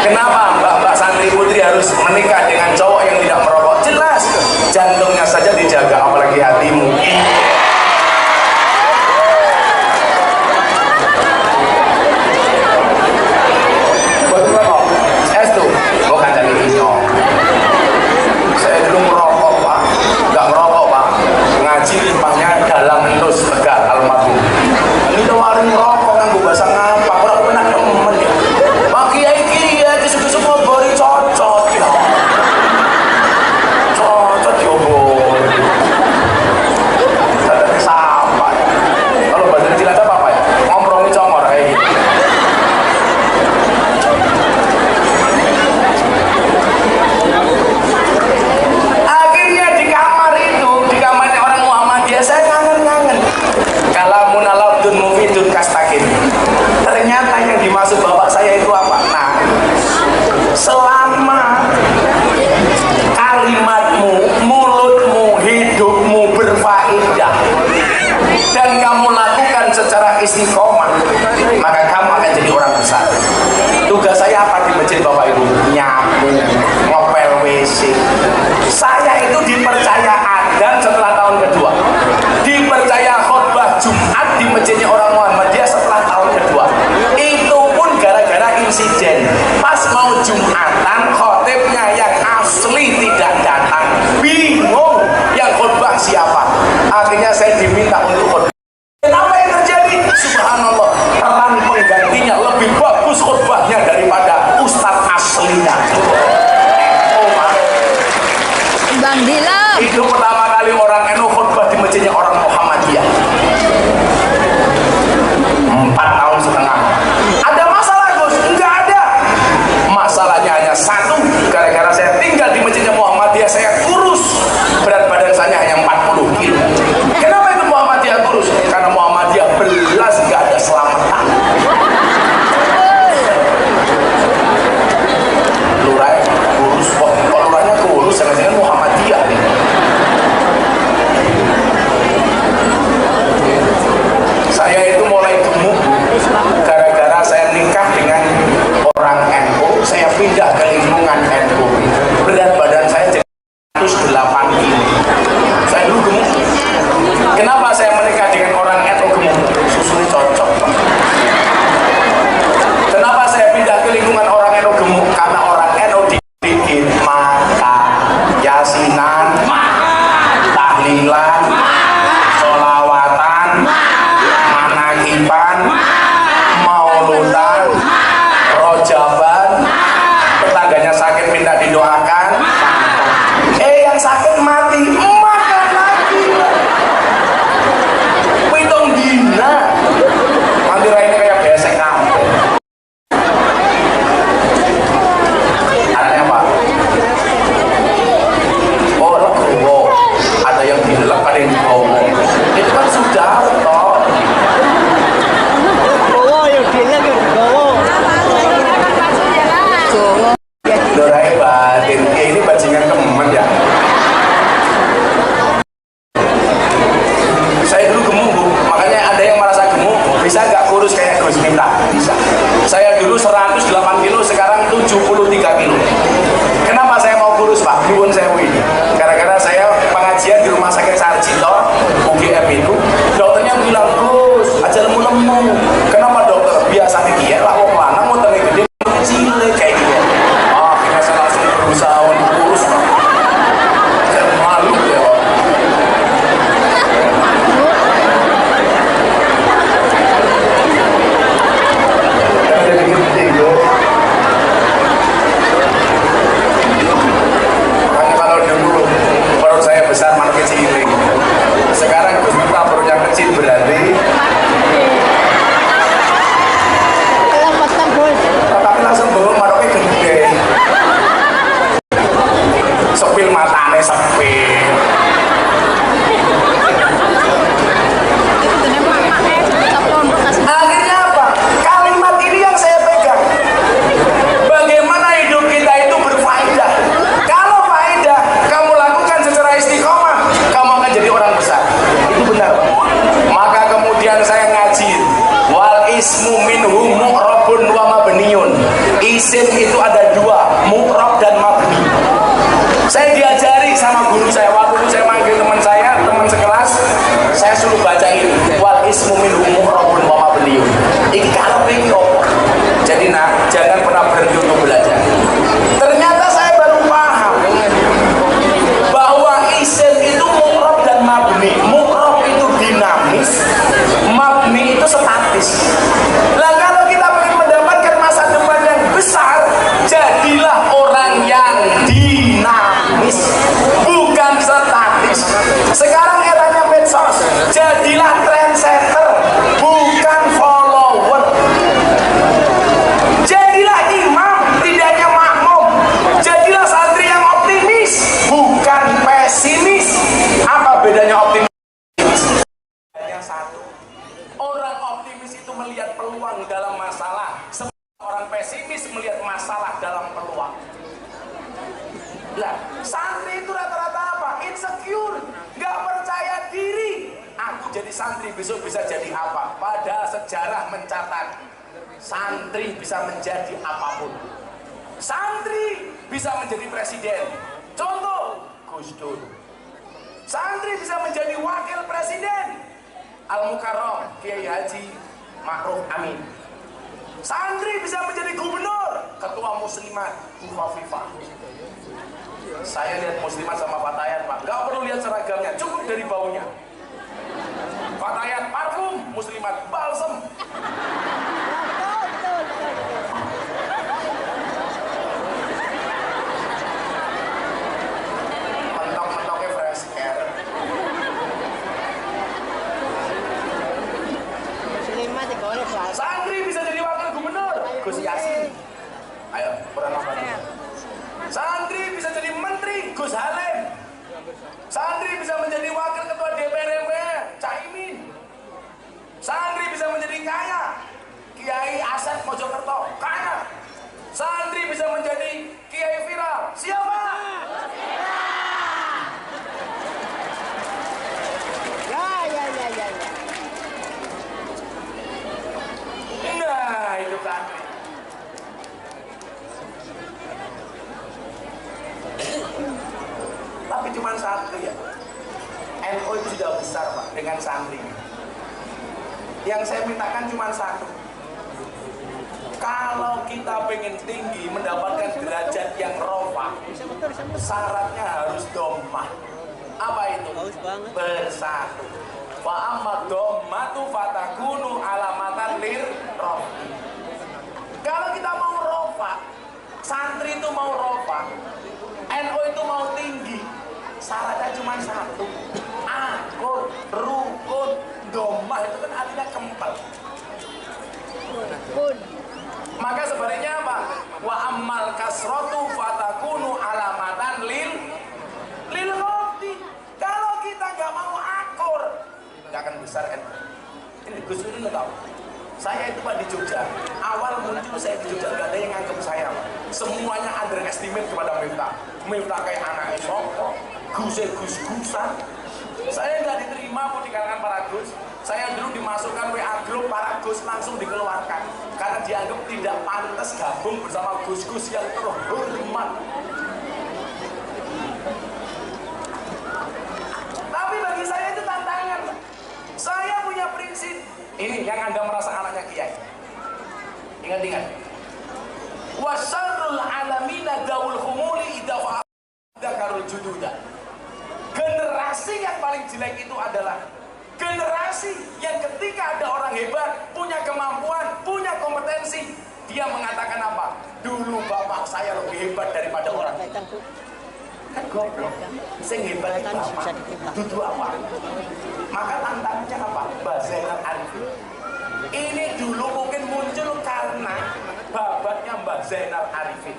Kenapa mbak-mbak santri putri harus menikah dengan cowok yang tidak merokok? Jelas, jantungnya saja dijaga, apalagi hatimu. Buat merokok, es tuh, bukan jadi inyong. Saya dulu merokok Pak, nggak merokok Pak. Ngaji limpahnya dalam endus Tegal almarhum. Ini tawarin rokok kan gue basah ngapa, orang enak temen ya. Pak Kiai Kiai disebut semua bori cocok ya. Cocok ya bori. Ada siapa ya? Kalau bahasa Cilacap apa ya? Ngomrongi congor kayak gitu. Akhirnya di kamar itu, di kamarnya orang Muhammadiyah, saya kangen-kangen. Kalamun alabdun mufidun kastakin. Ternyata yang dimaksud bapak saya itu apa? Nah, selama kalimatmu, mulutmu, hidupmu berfaedah dan kamu lakukan secara istiqomah, maka kamu akan jadi orang besar. Tugas saya apa di masjid Bapak Ibu? Nyapu, ngopel WC. Saya itu dipercaya adzan setelah tahun kedua, dipercaya khutbah Jumat di masjidnya orang Muhammadiyah setelah tahun kedua. Itu pun gara-gara insiden. Pas mau Jumatan, khotibnya yang asli tidak datang. Bingung yang khutbah siapa. Akhirnya saya diminta untuk khutbah. Kenapa yang terjadi? Subhanallah, peran penggantinya lebih bagus khutbahnya daripada ustadz aslinya. Bang Dilam. Itu pertama kali orang NU khutbah di masjidnya orang Muhammadiyah. 4 tahun setengah. Ada masalah Gus? Enggak ada. Masalahnya hanya satu, gara-gara saya tinggal di masjidnya Muhammadiyah, saya isim itu ada dua, mu'rab dan mabni. Saya diajari sama guru saya waktu itu, saya manggil teman saya, teman sekelas, saya suruh baca ini, wal ismu minhu mu'rabun wa mabniun. Iki kalau ini opo. Jadi jangan pernah berhenti untuk belajar. Ternyata saya baru paham bahwa isim itu mu'rab dan mabni. Mu'rab itu dinamis, mabni itu statis. Lah kalau kita ingin mendapatkan masa depan yang besar, jadilah orang yang dinamis, bukan statis. Sekarang eranya medsos, jadilah trendsetter, bukan follower. Jadilah imam, tidak hanya makmum. Jadilah santri yang optimis, bukan pesimis. Apa bedanya optimis? Hanya satu. Orang optimis itu melihat peluang dalam masalah, orang pesimis melihat masalah dalam peluang. Lah, santri itu rata-rata apa? Insecure, nggak percaya diri. Aku jadi santri besok bisa jadi apa? Padahal sejarah mencatat santri bisa menjadi apapun. Santri bisa menjadi presiden. Contoh, Gus Dur. Santri bisa menjadi wakil presiden. Al-Mukarram, Kiai Haji Ma'ruf Amin. Santri bisa menjadi gubernur, ketua muslimat Bu Khofifah. Saya lihat muslimat sama Fatayat, Pak. Gak perlu lihat seragamnya, cukup dari baunya. Fatayat parfum, muslimat balsem. Mentok-mentoknya fresh air. Santri bisa jadi wakil gubernur, Gus Yasin. Ayo, kurang apa? Santri bisa jadi menteri, Gus Halim. Santri bisa menjadi wakil ketua DPR MPR, Caimin. Santri bisa menjadi kaya, Kiai Asep Mojokerto, kaya. Santri bisa menjadi Kiai viral, siapa? Nah, itu santri. Tapi cuma satu ya. NU itu sudah besar Pak dengan santri. Yang saya mintakan cuma satu. Kalau kita pengen tinggi mendapatkan derajat yang rofa, syaratnya harus domah. Apa itu? Bersatu. Fa amma dhammatu fatakunu alamatan lir rofi. Kalau kita mau rofa, santri itu mau rofa, NU itu mau tinggi, syaratnya cuma satu. Akur, rukun, domah itu kan artinya kempel. Maka sebaliknya apa? Wa ammal kasratu fatakunu alamatan lil rofi. Kalau kita nggak mau akur, nggak akan besar NU. Ini Gus Dur tahu. Saya itu Pak di Jogja, awal muncul saya di Jogja, gak ada yang nganggep saya Pak. Semuanya underestimate kepada Miftah. Miftah kayak anaknya Soko, Gus-Gusan. Saya nggak diterima pun di kalangan para Gus. Saya dulu dimasukkan WA group para Gus, langsung dikeluarkan. Karena dianggap tidak pantas gabung bersama Gus-Gus yang terhormat. Tapi bagi saya itu tantangan. Saya punya prinsip. Ini yang Anda merasa anaknya Kiai. Ingat-ingat. Wasarul alamina daul khumuli idza fa'adarul jududa. Generasi yang paling jelek itu adalah generasi yang ketika ada orang hebat, punya kemampuan, punya kompetensi, dia mengatakan apa? Dulu bapak saya lebih hebat daripada orang. Kan goblok. Sing hebat itu apa? Dudu apa? Maka tantangannya apa? Mbah Arifin. Ini dulu mungkin muncul karena babatnya Mbah Zainal Arifin.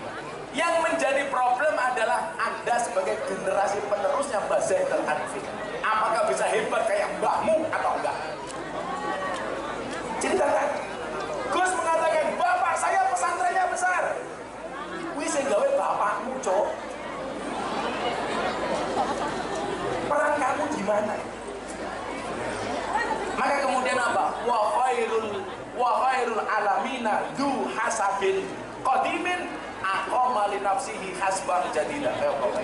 Yang menjadi problem adalah Anda sebagai generasi penerusnya Mbah Zainal Arifin. Apakah bisa hebat kayak mbahmu atau enggak? Ceritakan. Gus mengatakan, bapak saya pesantrennya besar. Wih, saya gawe bapakmu, cok. Perang kamu gimana? Maka kemudian apa? Wa khairul alamina du hasabin Qadimin aqama li nafsihi hasban jadida. Ayo kok.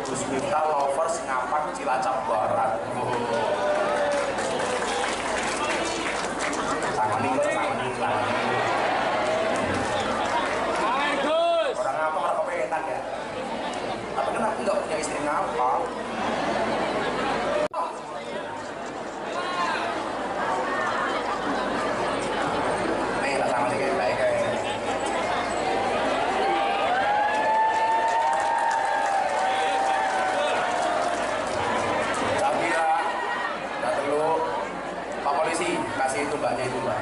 Gus Miftah lovers ngapak Cilacap Barat. Sangoni kok sangoni. Orang apa orang kepengetan ya? Tapi kan aku nggak punya istri ngapa? Nih tak sama nih kayak baik. Sabira, nggak perlu. Pak polisi kasih itu mbaknya itu mbak.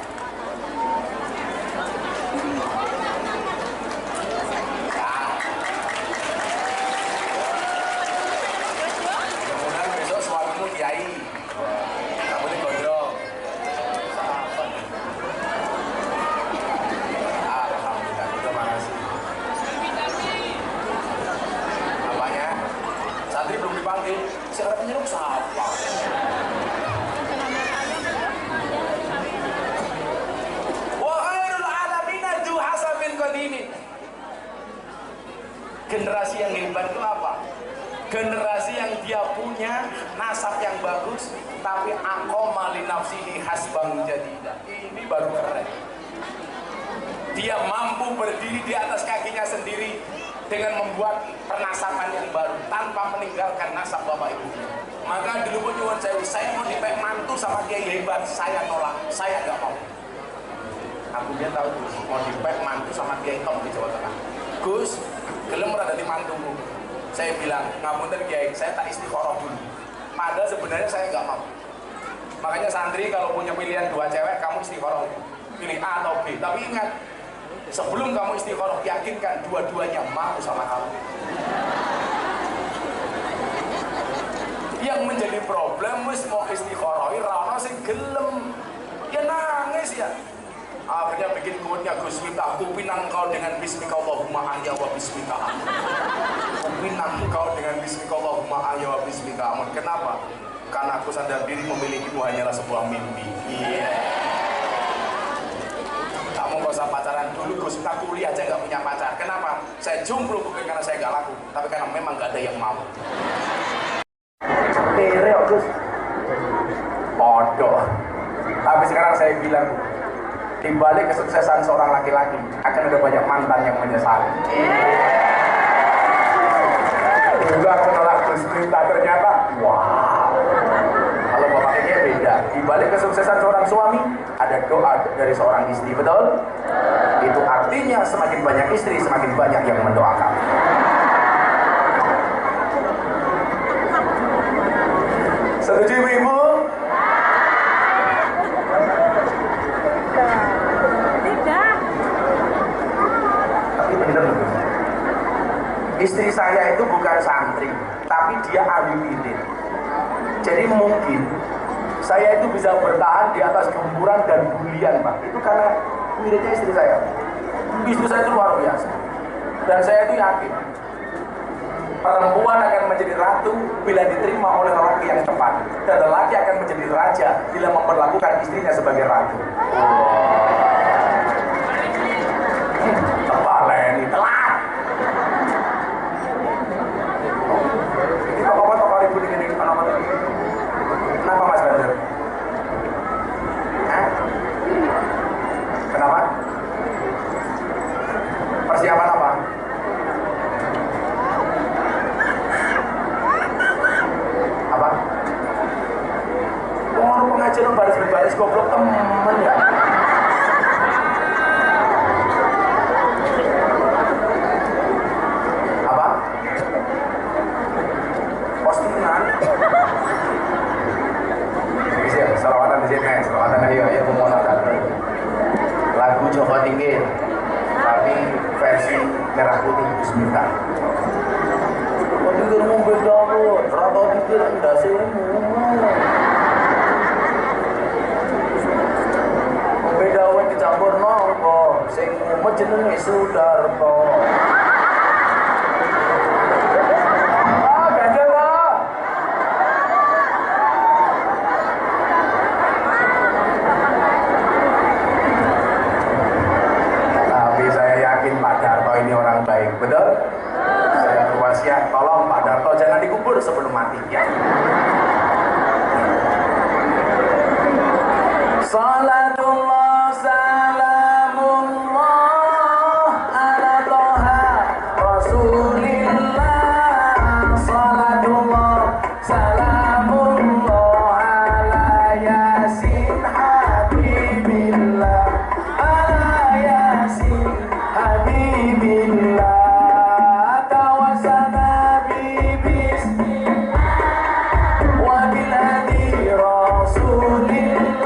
Kiai, kamu ini gondrong. Alhamdulillah, terima kasih. Apanya? Santri belum dipanggil, siapa penyeruk siapa? Wa khairul alamin du hasabin qadimin. Generasi yang hebat itu apa? Generasi yang dia punya nasab yang bagus, tapi aqama li nafsihi hasban jadida. Ini baru keren. Dia mampu berdiri di atas kakinya sendiri dengan membuat pernasaban yang baru tanpa meninggalkan nasab bapak ibunya. Maka dulu pun nyuwun saya mau dipek mantu sama kiai hebat, saya nolak, saya nggak mau. Aku dia tahu Gus, mau dipek mantu sama kiai top di Jawa Tengah. Gus, gelem ora dadi mantumu. Saya bilang, ngapunten Kiai, saya tak istikharah dulu. Padahal sebenarnya saya nggak mau. Makanya santri kalau punya pilihan dua cewek, kamu istikharah. Pilih A atau B. Tapi ingat, sebelum kamu istikharah, yakinkan dua-duanya mau sama kamu. Yang menjadi problem, wis mau istikharah, rana sing gelem. Ya nangis ya. Akhirnya bikin kuatnya Gus Miftah, aku pinang kau dengan bismika Allahumma ahya wa bismika amun. Aku pinang kau dengan bismika Allahumma ahya wa bismika amun. Kenapa? Karena aku sadar diri memilikimu hanyalah sebuah mimpi. Iya. Kamu gak usah pacaran dulu Gus Miftah, kuliah aja gak punya pacar. Kenapa? Saya jomblo bukan karena saya gak laku, tapi karena memang gak ada yang mau. Terek Gus. Bodoh. Tapi sekarang saya bilang, di balik kesuksesan seorang laki-laki akan ada banyak mantan yang menyesali. Dulu aku nolak Gus Miftah, ternyata wow. Kalau bapaknya beda. Di balik kesuksesan seorang suami ada doa dari seorang istri, betul? Itu artinya semakin banyak istri semakin banyak yang mendoakan. Setuju ibu? Istri saya itu bukan santri, tapi dia ahli wirid. Jadi mungkin saya itu bisa bertahan di atas gempuran dan bulian, Pak. Itu karena wiridnya istri saya. Istri saya itu luar biasa. Dan saya itu yakin perempuan akan menjadi ratu bila diterima oleh lelaki yang tepat, dan lelaki akan menjadi raja bila memperlakukan istrinya sebagai ratu. Tepalen, telat. Kenapa Mas Bandar? Kenapa? Persiapan apa? Apa? Orang pengajian baris-baris goblok temen ya. Apa? Postingan. Salawatan di sini, salawatan ayo memonakan lagu Joko Tinggi, tapi versi merah putih Gus Miftah. Joko Tinggi mau berdaun, Joko Tinggi rendah semu. Berdaun dicampur nongko, sing jenenge Sudarto. Yasin Habibillah, ala Yasin Habibillah, tawasana bismillah wa bil hadi Rasulillah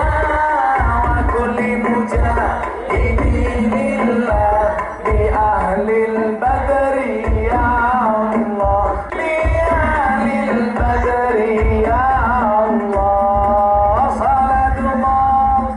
wa kulli mujahidillah bi ahlil badri ya Allah, bi ahlil badri ya Allah, salatullah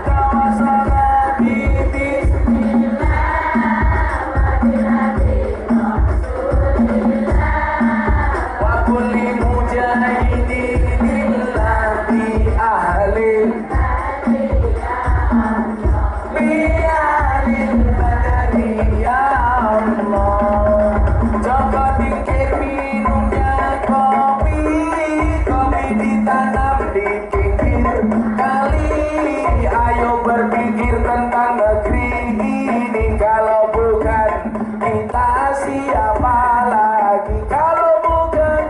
tawasana wa kulli mujahidillah bi ahlil biaril badari ya Allah. Joko dikir minumnya kopi, kopi ditanam di pinggir kali. Ayo berpikir tentang negeri ini, kalau bukan kita siapa lagi? Kalau bukan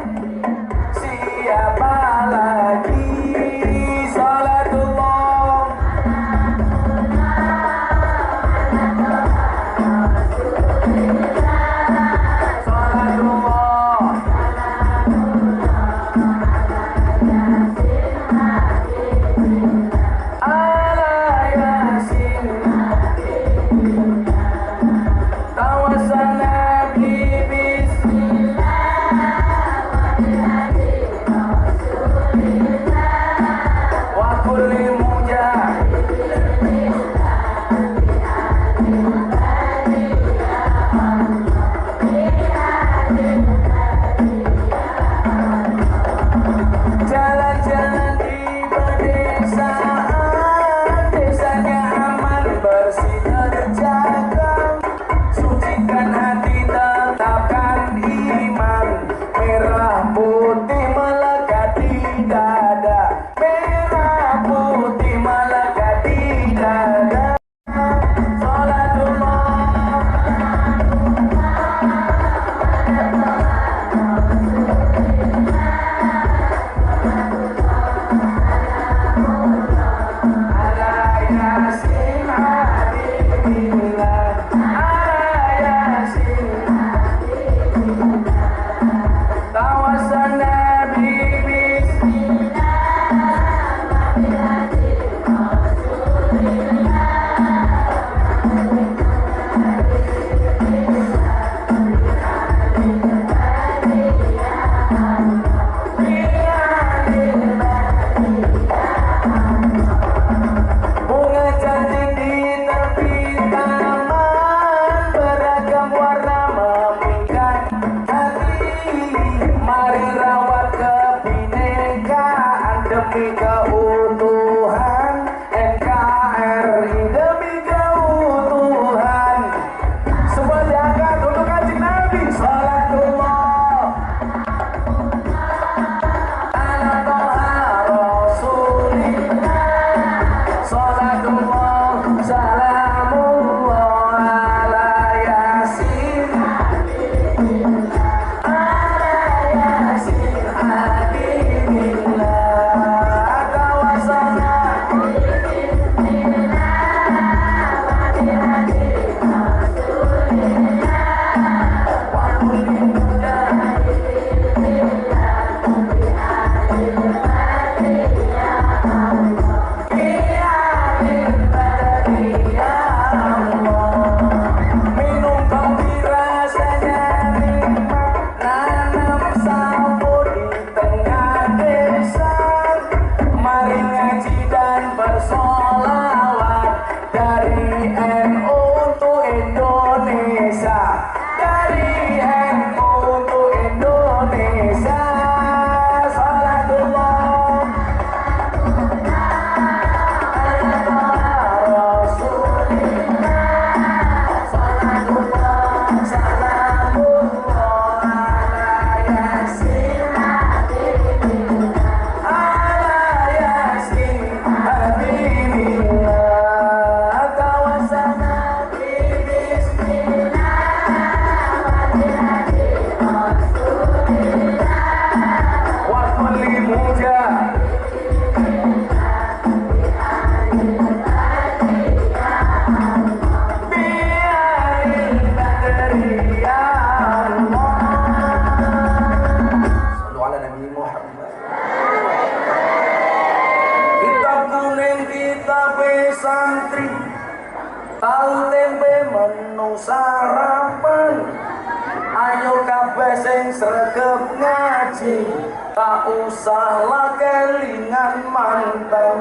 sarapan. Ayo kabeh sing sregep ngaji, tak usah lah kelingan manten.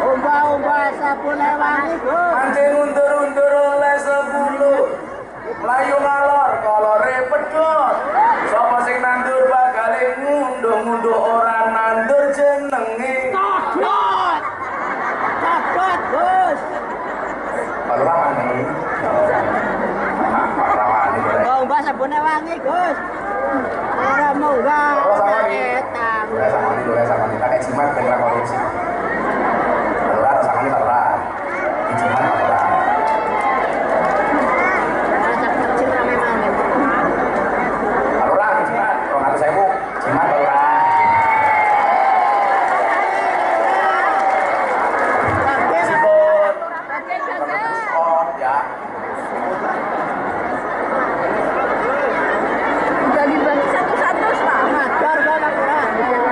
Umbah-umbah sabune wangi, Gus. Mancing undur-undur oleh 10. Melayu ngalor kolore pedhot. Sapa sing nandur bakale ngunduh-ngunduh ora nandur jenenge. Kodot. Kodot, Gus. Kalau rawan nih. Rawan iki. Umbah sabune wangi, Gus. Ora munggah. Sama nih. Etang. Boleh sama nih. Pakai jimat ben ora korupsi. Ora sama nih ora. Jimat ora. Rasa kecil rame mangan. Ora jimat, 200.000. Jimat ora. Siput. Spot ya. Udah dibagi satu-satu, Pak. Madar banget, Pak.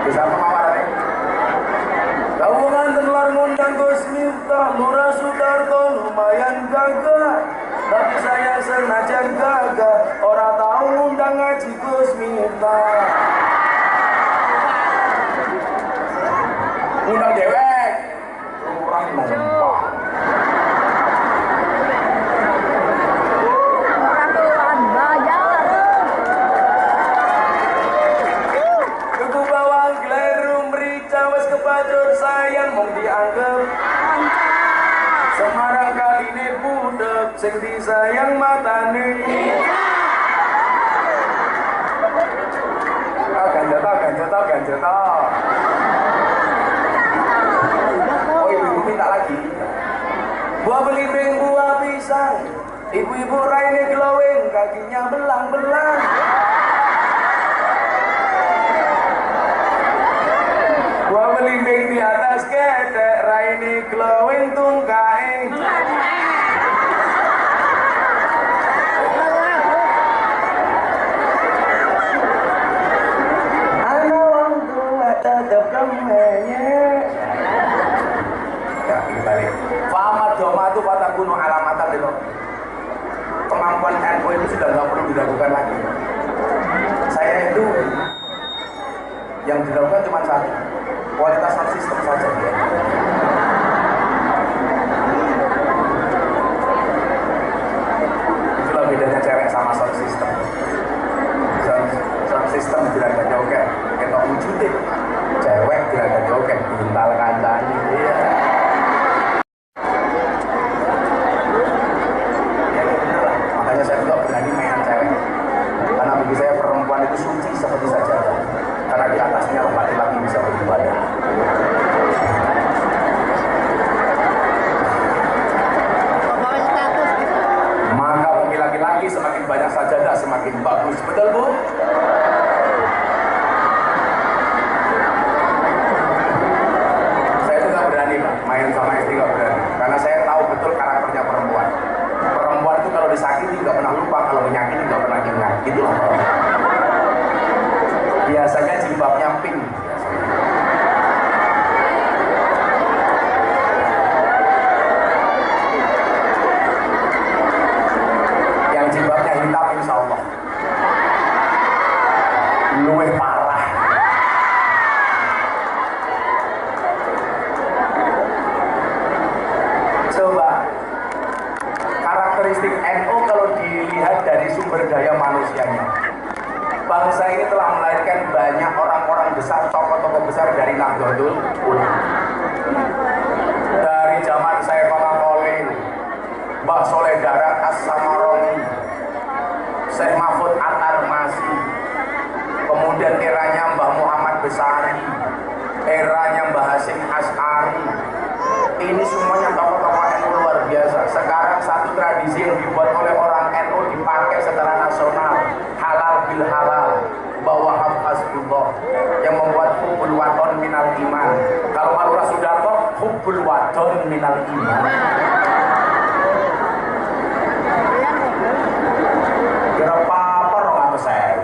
Bisa mawar nih. Gabungan tenar ngundang Gus Miftah, Lurah Sudarto lumayan gagah. Tapi saya senajan gagah, orang tahu ngundang ngaji Gus Miftah. Ngundang dewek, kurang numpang. Peraturan bayar. Tuku bawang gleru merica wes kebajur sayang mong dianggap. Semarang kali ini budek sing disayang matane. Ganjeta. Oh ibu minta lagi. Buah belimbing, buah pisang. Ibu-ibu raine glowing, kakinya belang-belang. Buah belimbing di atas ketek, raine glowing tungkae. Ana wong tua tetep kemenye. Ya, ini balik. Faham doma itu kata kuno alamatan itu. Kemampuan NU itu sudah nggak perlu diragukan lagi. Saya itu yang dilakukan cuma satu, kualitas sound system saja. Itulah bedanya cewek sama sound system. Sound system tidak ada joget, kita wujudin. Cewek tidak ada joget, bintal kancane. Iya. Makanya saya juga berani mainan cewek. Karena bagi saya perempuan itu suci seperti saja. Karena di atasnya laki-laki bisa beribadah. Bawa status. Maka bagi laki-laki semakin banyak sajadah semakin bagus. Betul Bu? Saya juga berani Pak, main sama istri nggak berani. Karena saya tahu betul karakternya perempuan. Perempuan itu kalau disakiti nggak pernah lupa, kalau menyakiti nggak pernah ingat. Itulah perempuan. Biasanya jilbabnya pink. Yang jilbabnya hitam insya Allah. Luwih parah. Coba karakteristik NU kalau dilihat dari sumber daya manusianya. Bangsa ini telah melahirkan banyak orang-orang besar, tokoh-tokoh besar dari Nahdlatul Ulama. Dari zaman saya Kolin, Mbah Soleh Darat As-Samaroni, Syekh Mahfud At-Tarmasi, kemudian eranya Mbah Muhammad Besari, eranya Mbah Hasyim Asy'ari. Ini semuanya tokoh-tokoh NU luar biasa. Sekarang satu tradisi yang dibuat oleh orang NU dipakai secara nasional, halal bil halal, bahwa hasbullah, yang membuat hubbul wadon minal iman. Kalau Lurah Sudarto, hubbul wadon minal iman. Kira apa orang atau saya?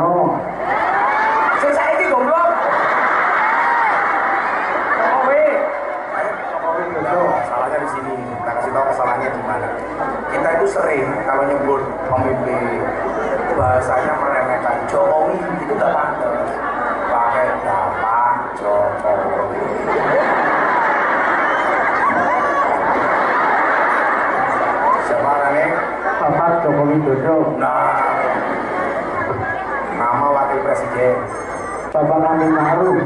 Karno. Saya ini goblok. Jokowi Dodo. Salahnya di sini. Kita kasih tahu kesalahannya di mana. Kita itu sering kalau nyebut pemimpin bahasanya meremehkan Jokowi itu tak pantas. Pakai Bapak Jokowi. Siapa orangnya? Bapak Joko Widodo. Nah, nama wakil presiden. Bapak Amin Ma'ruf.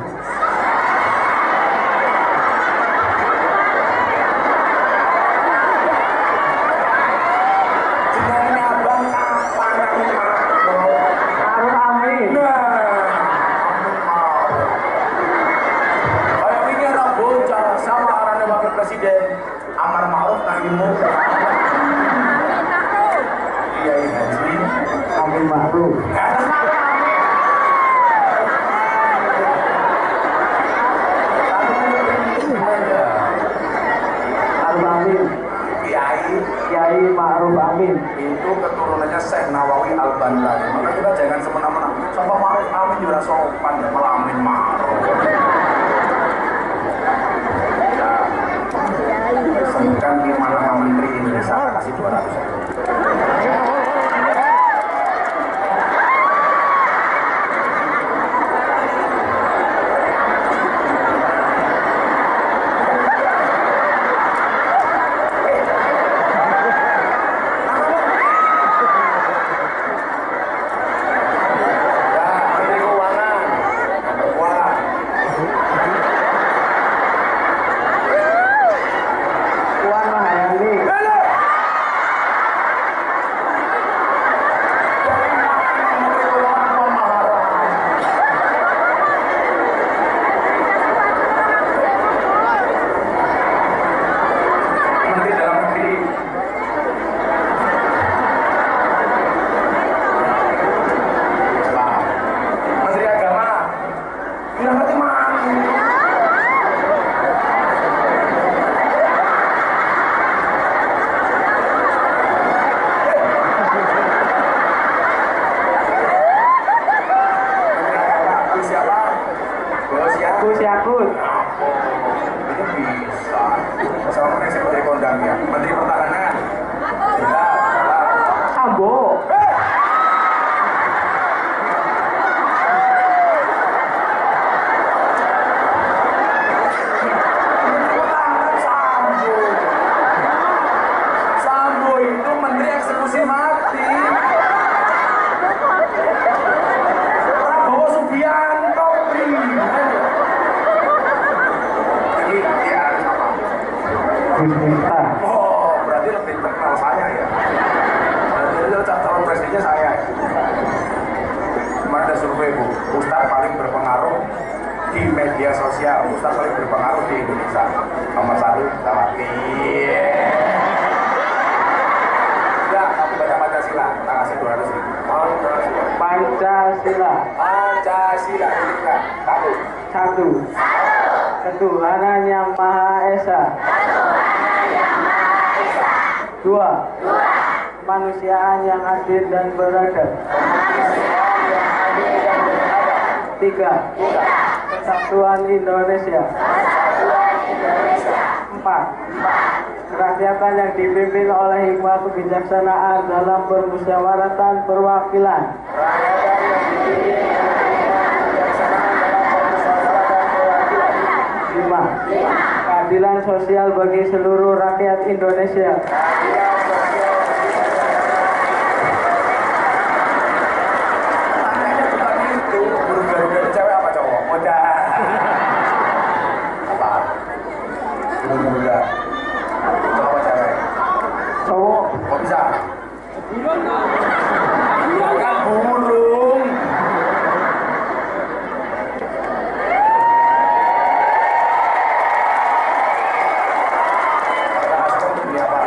Jenenge abang kapan aku mau? Ma'ruf Amin. Kayak ini ada bocah sama arahnya wakil presiden Amar Ma'ruf Nahimu. Iya Haji Amin Ma'ruf. Ma'ruf Amin. Kiai Ma'ruf Amin. Itu keturunannya Syekh Nawawi Al-Bantani. Maka kita jangan semena-mena. Sama Ma'ruf Amin juga sopan, malah Amin Ma'ruf. Sebutkan 5 nama menteri Indonesia, kasih 200. Menteri Keuangan, nomor 2. Puan Maharani. Menteri Dalam Negeri. Pak. Menteri Agama. Bilang nanti mati. Menteri Agama. Gus siapa? Gus ya. Gus Yakut. Ini bisa. Sama Menteri Menteri Kondang ya. Menteri Pertahanan. Ya, salah. Sambo. Sambo. Sambo itu menteri eksekusi mati. Prabowo Subianto Jadi dia siapa? Gus Miftah. Oh, berarti lebih terkenal saya ya. Berarti itu calon presidennya saya. Kemarin ada survei Bu, Ustadz paling berpengaruh di media sosial, Ustadz paling berpengaruh di Indonesia. Nomor 1, Salafi. Ya, kamu baca Pancasila, tak kasih 200.000. Pancasila. Pancasila, Pancasila. Satu. 1. Ketuhanan yang Maha Esa. 2. Kemanusiaan yang adil dan beradab. 3. Persatuan Indonesia. 4. Kerakyatan yang dipimpin oleh hikmah kebijaksanaan dalam permusyawaratan perwakilan. 5. Keadilan sosial bagi seluruh rakyat Indonesia. Tanyanya bukan itu, guru-guru cewek apa cowok? Udah. Apa? Guru-guru cowok apa cewek? Cowok. Kok bisa? Iya kan burung. Kita kasih tahu ini apa?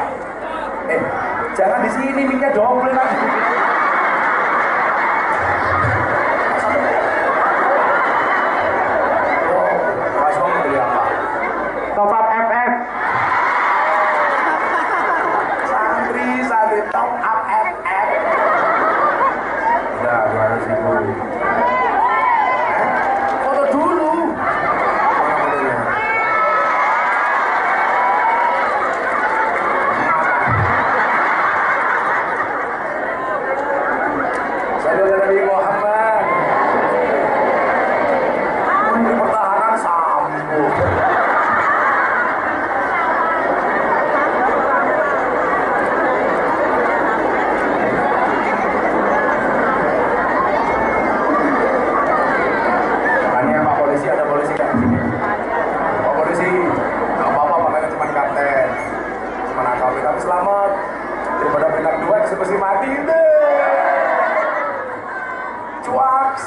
waks.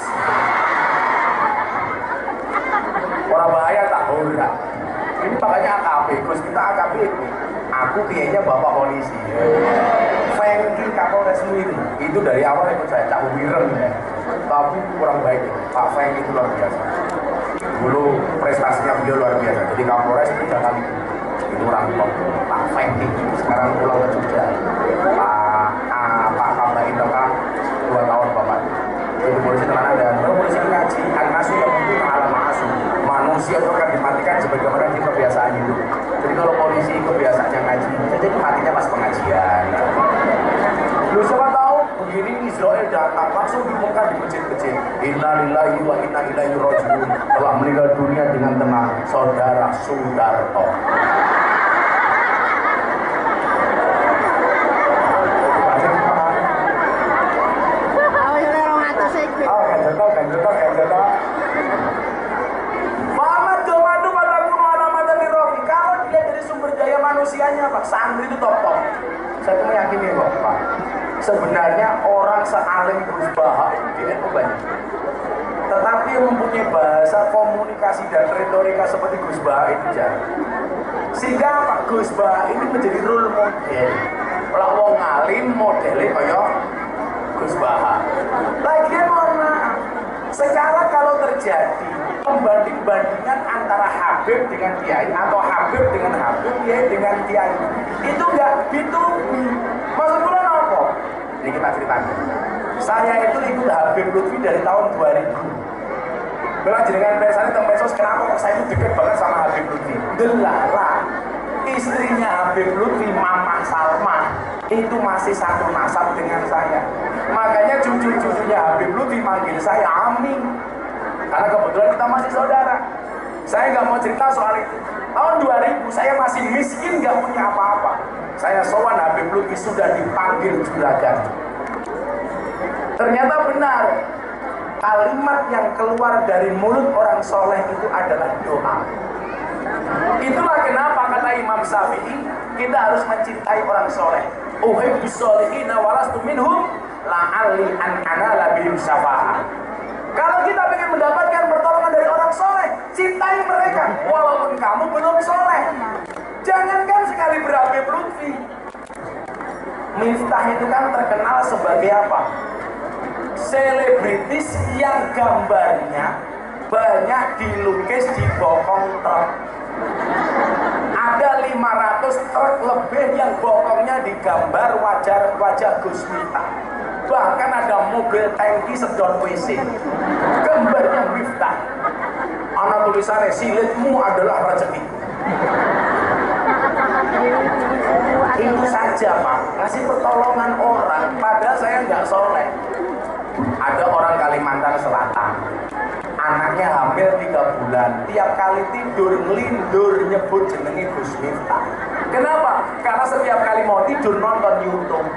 Orang bahaya tak ora. Ini makanya AKP, Gus kita AKP itu. Aku kayaknya bapak polisi. Fengki Kapolres itu dari awal ikut saya Cak Wireng ya. Tapi kurang baik. Pak Feng itu luar biasa. Dulu prestasinya beliau luar biasa. Jadi Kapolres 3 kali. Itu orang top. Pak Fengki sekarang pulang ke Jogja. Pak Kapolres itu kan 2 tahun bapak. Jadi polisi teman ada. Kalau polisi ngaji, an-nasu yang mungkin alam-asu. Manusia itu akan dimatikan sebagaimana di kebiasaan hidup. Jadi kalau polisi kebiasaannya ngaji, jadi matinya pas pengajian. Lu siapa tahu begini Israel datang langsung dibuka di masjid-masjid. Innalillahi wa inna ilaihi rajiun. Telah meninggal dunia dengan tenang saudara Sudarto. Manusianya Pak, santri itu top. Saya tuh meyakini Pak, sebenarnya orang sealim Gus Baha itu di NU banyak. Tetapi yang mempunyai bahasa komunikasi dan retorika seperti Gus Baha itu jarang. Sehingga Pak Gus Baha ini menjadi role model. Kalau wong ngalim modelnya kayak Gus Baha. Lagian mohon maaf, sekarang kalau terjadi pembanding-bandingan antara Habib dengan Kiai atau Habib dengan Habib, Kiai dengan Kiai, itu enggak B2B. Maksudnya apa? Ini kita ceritakan. Saya itu ikut Habib Lutfi dari tahun 2000. Bela jenengan pesan tentang medsos, kenapa kok saya itu dekat banget sama Habib Lutfi? Delara, istrinya Habib Lutfi, Mama Salma, itu masih satu nasab dengan saya. Makanya cucu-cucunya Habib Lutfi manggil saya Amin. Karena kebetulan kita masih saudara. Saya nggak mau cerita soal itu. Tahun 2000 saya masih miskin, nggak punya apa-apa. Saya sowan Habib Lutfi sudah dipanggil juragan. Ternyata benar. Kalimat yang keluar dari mulut orang soleh itu adalah doa. Itulah kenapa kata Imam Syafi'i, kita harus mencintai orang soleh. Uhibbus sholihina walastu minhum la'alli an anala bihim syafa'ah. Kalau kita ingin mendapatkan pertolongan dari orang soleh, cintai mereka walaupun kamu belum soleh. Jangankan sekali Habib Lutfi. Miftah itu kan terkenal sebagai apa? Selebritis yang gambarnya banyak dilukis di bokong truk. Ada 500 truk lebih yang bokongnya digambar wajah Gus Miftah. Bahkan ada mobil tangki sedot WC, gambarnya Miftah. Anak tulisannya, silitmu adalah rezeki. Itu saja Pak, ngasih pertolongan orang, padahal saya nggak soleh. Ada orang Kalimantan Selatan, anaknya hamil 3 bulan, tiap kali tidur ngelindur nyebut jenenge Gus Miftah. Kenapa? Karena setiap kali mau tidur nonton YouTube.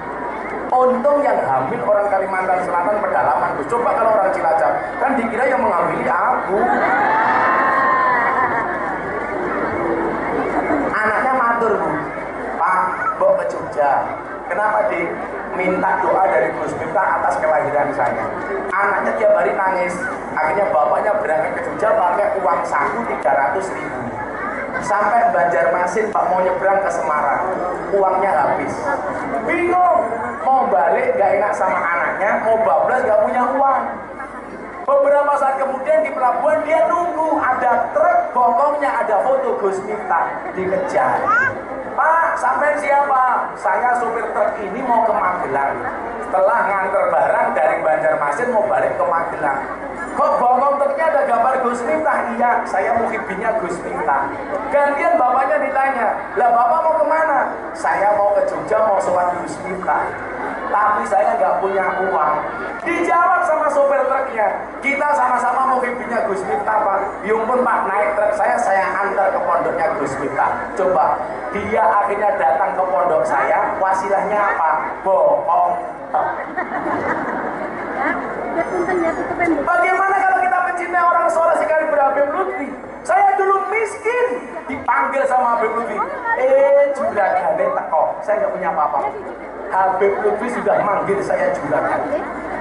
Untung yang hamil orang Kalimantan Selatan pedalaman. Coba kalau orang Cilacap, kan dikira yang menghamili aku. Anaknya matur Bu, Pak, bawa ke Jogja. Kenapa minta doa dari Gus Miftah atas kelahiran saya? Anaknya tiap hari nangis. Akhirnya bapaknya berangkat ke Jogja pakai uang saku 300.000. Sampai Banjarmasin Pak mau nyebrang ke Semarang, uangnya habis. Bingung, mau balik gak enak sama anaknya, mau bablas gak punya uang. Beberapa saat kemudian di pelabuhan dia nunggu ada truk bokongnya ada foto Gus Miftah, dikejar. Pak, sampai siapa? Saya supir truk ini mau ke Magelang. Setelah nganter barang dari Banjarmasin mau balik ke Magelang. Kok bokong truknya ada gambar Gus Miftah? Iya, saya muhibbinya Gus Miftah. Gantian bapaknya ditanya, lah bapak mau kemana? Saya mau ke Jogja mau sholat Gus Miftah. Tapi saya nggak punya uang. Dijawab sama sopir truknya, kita sama-sama muhibbinya Gus Miftah Pak. Yumpun Pak, naik truk saya antar ke pondoknya Gus Miftah. Coba, dia akhirnya datang ke pondok saya, wasilahnya apa? Bokong. Bagaimana kalau kita mencintai orang soleh sekali Habib Lutfi? Saya dulu miskin, dipanggil sama Habib Lutfi. Juragan teko, saya nggak punya apa-apa. Habib Lutfi sudah manggil saya juragan.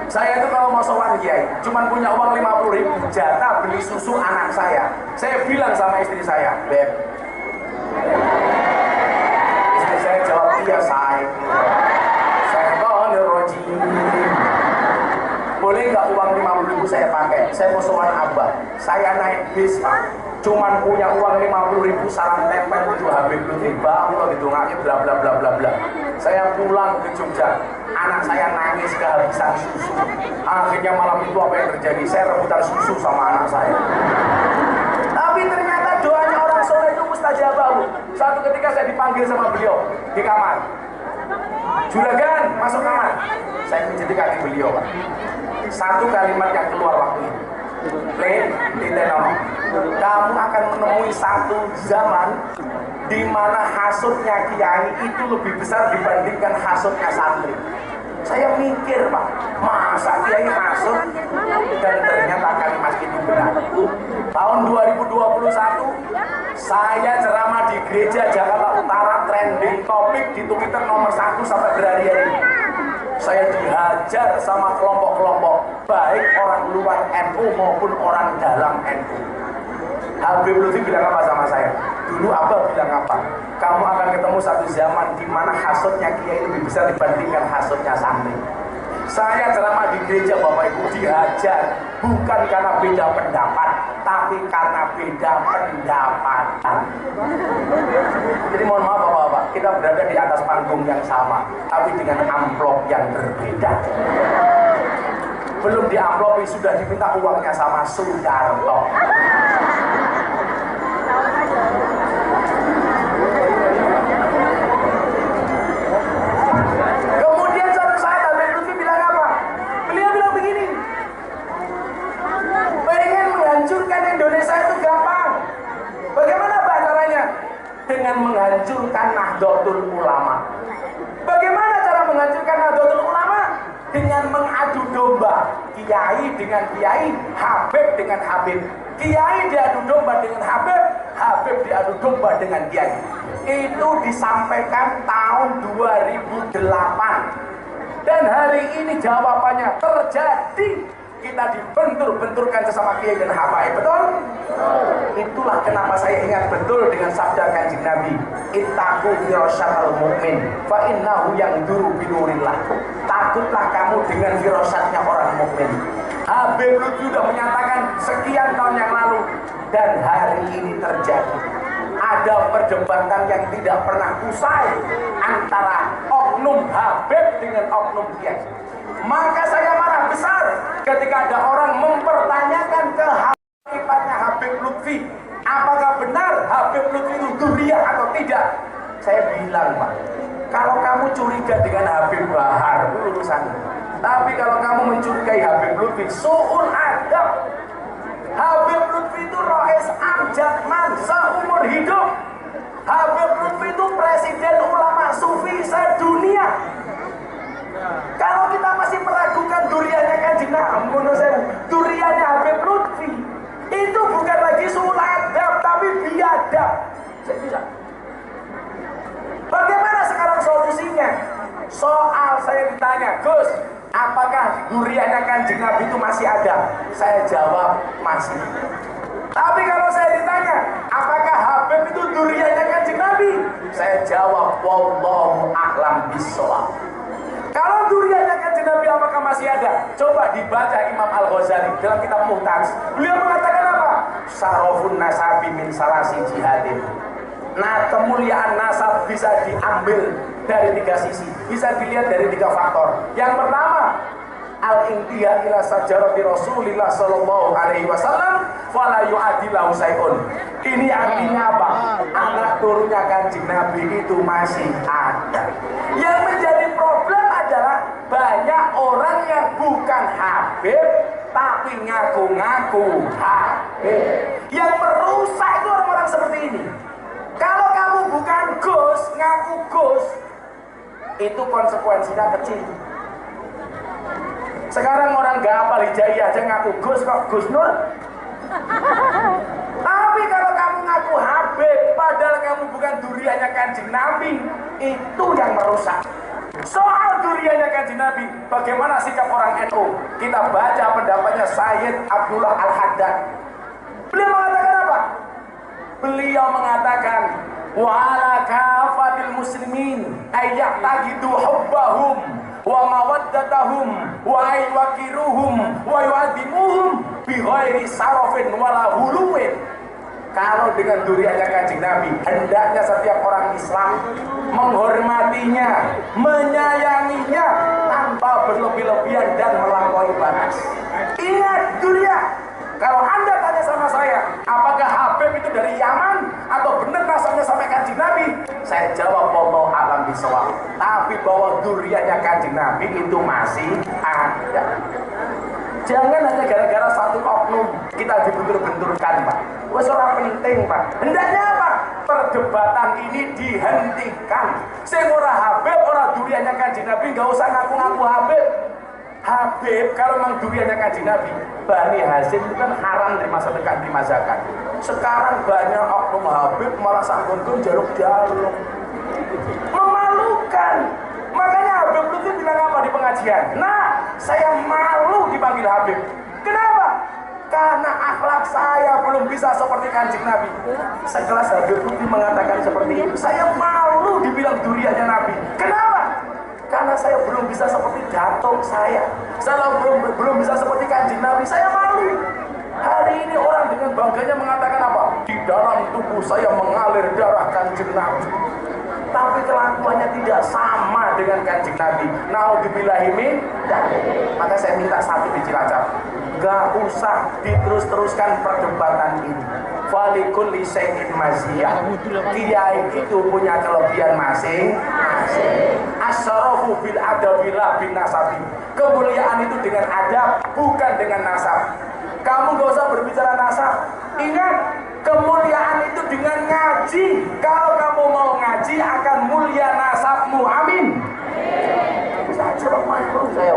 Saya itu kalau mau sowan kiai, cuman punya uang 50.000 jatah beli susu anak saya. Saya bilang sama istri saya, Beb. Istri saya jawab, iya saya. Saya rojim. Boleh nggak uang 50.000 saya pakai? Saya mau sowan Abah. Saya naik bis, Pak. Cuman punya uang 50.000 sarang tempel itu Habib Lutfi bang, gitu ngaknya bla bla bla bla bla. Saya pulang ke Jogja, anak saya nangis kehabisan susu. Akhirnya malam itu apa yang terjadi? Saya rebutan susu sama anak saya. Tapi ternyata doanya orang soleh itu mustajabah. Suatu ketika saya dipanggil sama beliau di kamar. Juragan, masuk kamar. Saya menjadi kaki beliau, Pak. Satu kalimat yang keluar waktu itu. Kamu akan menemui satu zaman di mana hasutnya kiai itu lebih besar dibandingkan hasutnya santri. Saya mikir, Pak, masa kiai hasut? Dan ternyata kalimat itu benar. Tahun 2021 saya ceramah di gereja Jakarta Utara, trending topik di Twitter nomor 1 sampai berhari-hari. Saya dihajar sama kelompok-kelompok, baik orang luar NU maupun orang dalam NU. Habib Lutfi bilang apa sama saya? Dulu Abah bilang apa? Kamu akan ketemu satu zaman di mana hasutnya kiai lebih besar dibandingkan hasutnya santri. Saya ceramah di gereja Bapak Ibu dihajar bukan karena beda pendapat, tapi karena beda pendapatan. Jadi mohon maaf Bapak-bapak, kita berada di atas panggung yang sama, tapi dengan amplop yang berbeda. Belum diamplopi sudah diminta uangnya sama Soeharto. Kemudian suatu saat Habib Lutfi bilang apa? Beliau bilang begini, pengen menghancurkan Indonesia itu gampang. Bagaimana caranya? Dengan menghancurkan Nahdlatul Ulama. Bagaimana cara menghancurkan Nahdlatul Ulama? Dengan mengadu domba, kiai dengan kiai, Habib dengan Habib. Kiai diadu domba dengan Habib, Habib diadu domba dengan kiai. Itu disampaikan tahun 2008. Dan hari ini jawabannya terjadi. Kita dibentur-benturkan sesama kiai dan habaib, betul? Itulah kenapa saya ingat betul dengan sabda Kanjeng Nabi, ittaqu firasyatal mukmin fa innahu yanzuru binurillah. Takutlah kamu dengan firasatnya orang mukmin. Habib Lutfi sudah menyatakan sekian tahun yang lalu dan hari ini terjadi. Ada perdebatan yang tidak pernah usai antara oknum Habib dengan oknum kiai. Maka saya marah besar ketika ada orang mempertanyakan kehakikannya Habib Lutfi. Apakah benar Habib Lutfi itu duriah atau tidak? Saya bilang, Pak, kalau kamu curiga dengan Habib Bahar, itu urusan. Tapi kalau kamu mencurigai Habib Lutfi, su'ul adab. Habib Lutfi itu Rois Amjadman seumur hidup. Habib Lutfi itu presiden ulama sufi sedunia. Kalau kita masih meragukan duriannya Kanjeng Nabi, duriannya Habib Lutfi, itu bukan lagi su'ul adab, tapi biadab. Saya bisa. Bagaimana sekarang solusinya? Soal saya ditanya, Gus, apakah duriannya Kanjeng Nabi itu masih ada? Saya jawab masih. Tapi kalau saya ditanya, apakah Habib itu duriannya Kanjeng Nabi? Saya jawab, wallahu a'lam bishawab. Kalau duriannya Kanjeng Nabi apakah masih ada? Coba dibaca Imam Al-Ghazali dalam kitab Muhtaj. Beliau mengatakan apa? Sarofun nasabi min salasi jihadin. Nah, kemuliaan nasab bisa diambil dari 3 sisi, bisa dilihat dari 3 faktor. Yang pertama, al-intiha ila sajarati Rasulillah sallallahu alaihi wasallam fala yu'adilahu sayun. Ini artinya apa? Anak turunnya Kanjeng Nabi itu masih ada. Yang menjadi problem adalah banyak orang yang bukan Habib tapi ngaku-ngaku Habib. Yang merusak itu orang-orang seperti ini. Kalau kamu bukan Gus, ngaku Gus, itu konsekuensinya kecil. Sekarang orang gak hafal Hijaiyah aja ngaku Gus kok, Gus Nur. Tapi kalau kamu ngaku Habib, padahal kamu bukan duriannya Kanjeng Nabi, itu yang merusak. Soal duriannya kanjeng Nabi, bagaimana sikap orang NU? Kita baca pendapatnya Sayyid Abdullah Al-Haddad. Beliau mengatakan apa? Beliau mengatakan wa ala kafatil muslimin ayyak tagidu hubbahum wa mawaddatahum wa aywakiruhum wa yu'adimuhum bi ghairi sarafin wala huluwin. Kalau dengan duriannya kanjeng Nabi, hendaknya setiap orang Islam menghormatinya, menyayanginya tanpa berlebih-lebihan dan melampaui batas. Ingat durian. Kalau Anda tanya sama saya, apakah Habib itu dari Yaman atau benar nasabnya sampai kanjeng Nabi? Saya jawab wallahu a'lam bishawab. Tapi bahwa duriannya kanjeng Nabi itu masih ada. Jangan hanya gara-gara satu oknum kita dibentur-benturkan, Pak. Wes ora penting, Pak. Hendaknya apa? Perdebatan ini dihentikan. Sing ora Habib, ora duriannya kanjeng Nabi, enggak usah ngaku-ngaku Habib. Habib kalau memang duriannya kanjeng Nabi, Bani Hasyim itu kan haram terima sedekah, terima zakat. Sekarang banyak oknum Habib malah sangguntun jaluk-jaluk. Memalukan. Makanya Habib itu bilang apa di pengajian? Nah, saya malu dipanggil Habib. Kenapa? Karena akhlak saya belum bisa seperti kanjeng Nabi. Sekelas Habib Lutfi mengatakan seperti itu. Saya malu dibilang duriannya Nabi. Kenapa? Karena saya belum bisa seperti datuk saya. Saya belum bisa seperti kanjeng Nabi. Saya malu. Hari ini orang dengan bangganya mengatakan apa? Di dalam tubuh saya mengalir darah kanjeng Nabi. Tapi kelakuannya tidak sama dengan kanjeng Nabi. Naudzubillahimin. Maka saya minta satu di Cilacap, gak usah diterus-teruskan perdebatan ini. Falikulli syai'in maziyah. Kiai itu punya kelebihan masing-masing. Asyarafu bil adabillah bin nasabi. Kemuliaan itu dengan adab, bukan dengan nasab. Kamu gak usah berbicara nasab. Ingat, kemuliaan itu dengan ngaji. Kalau kamu mau ngaji akan mulia nasabmu. Amin. Saya coba makhluk saya.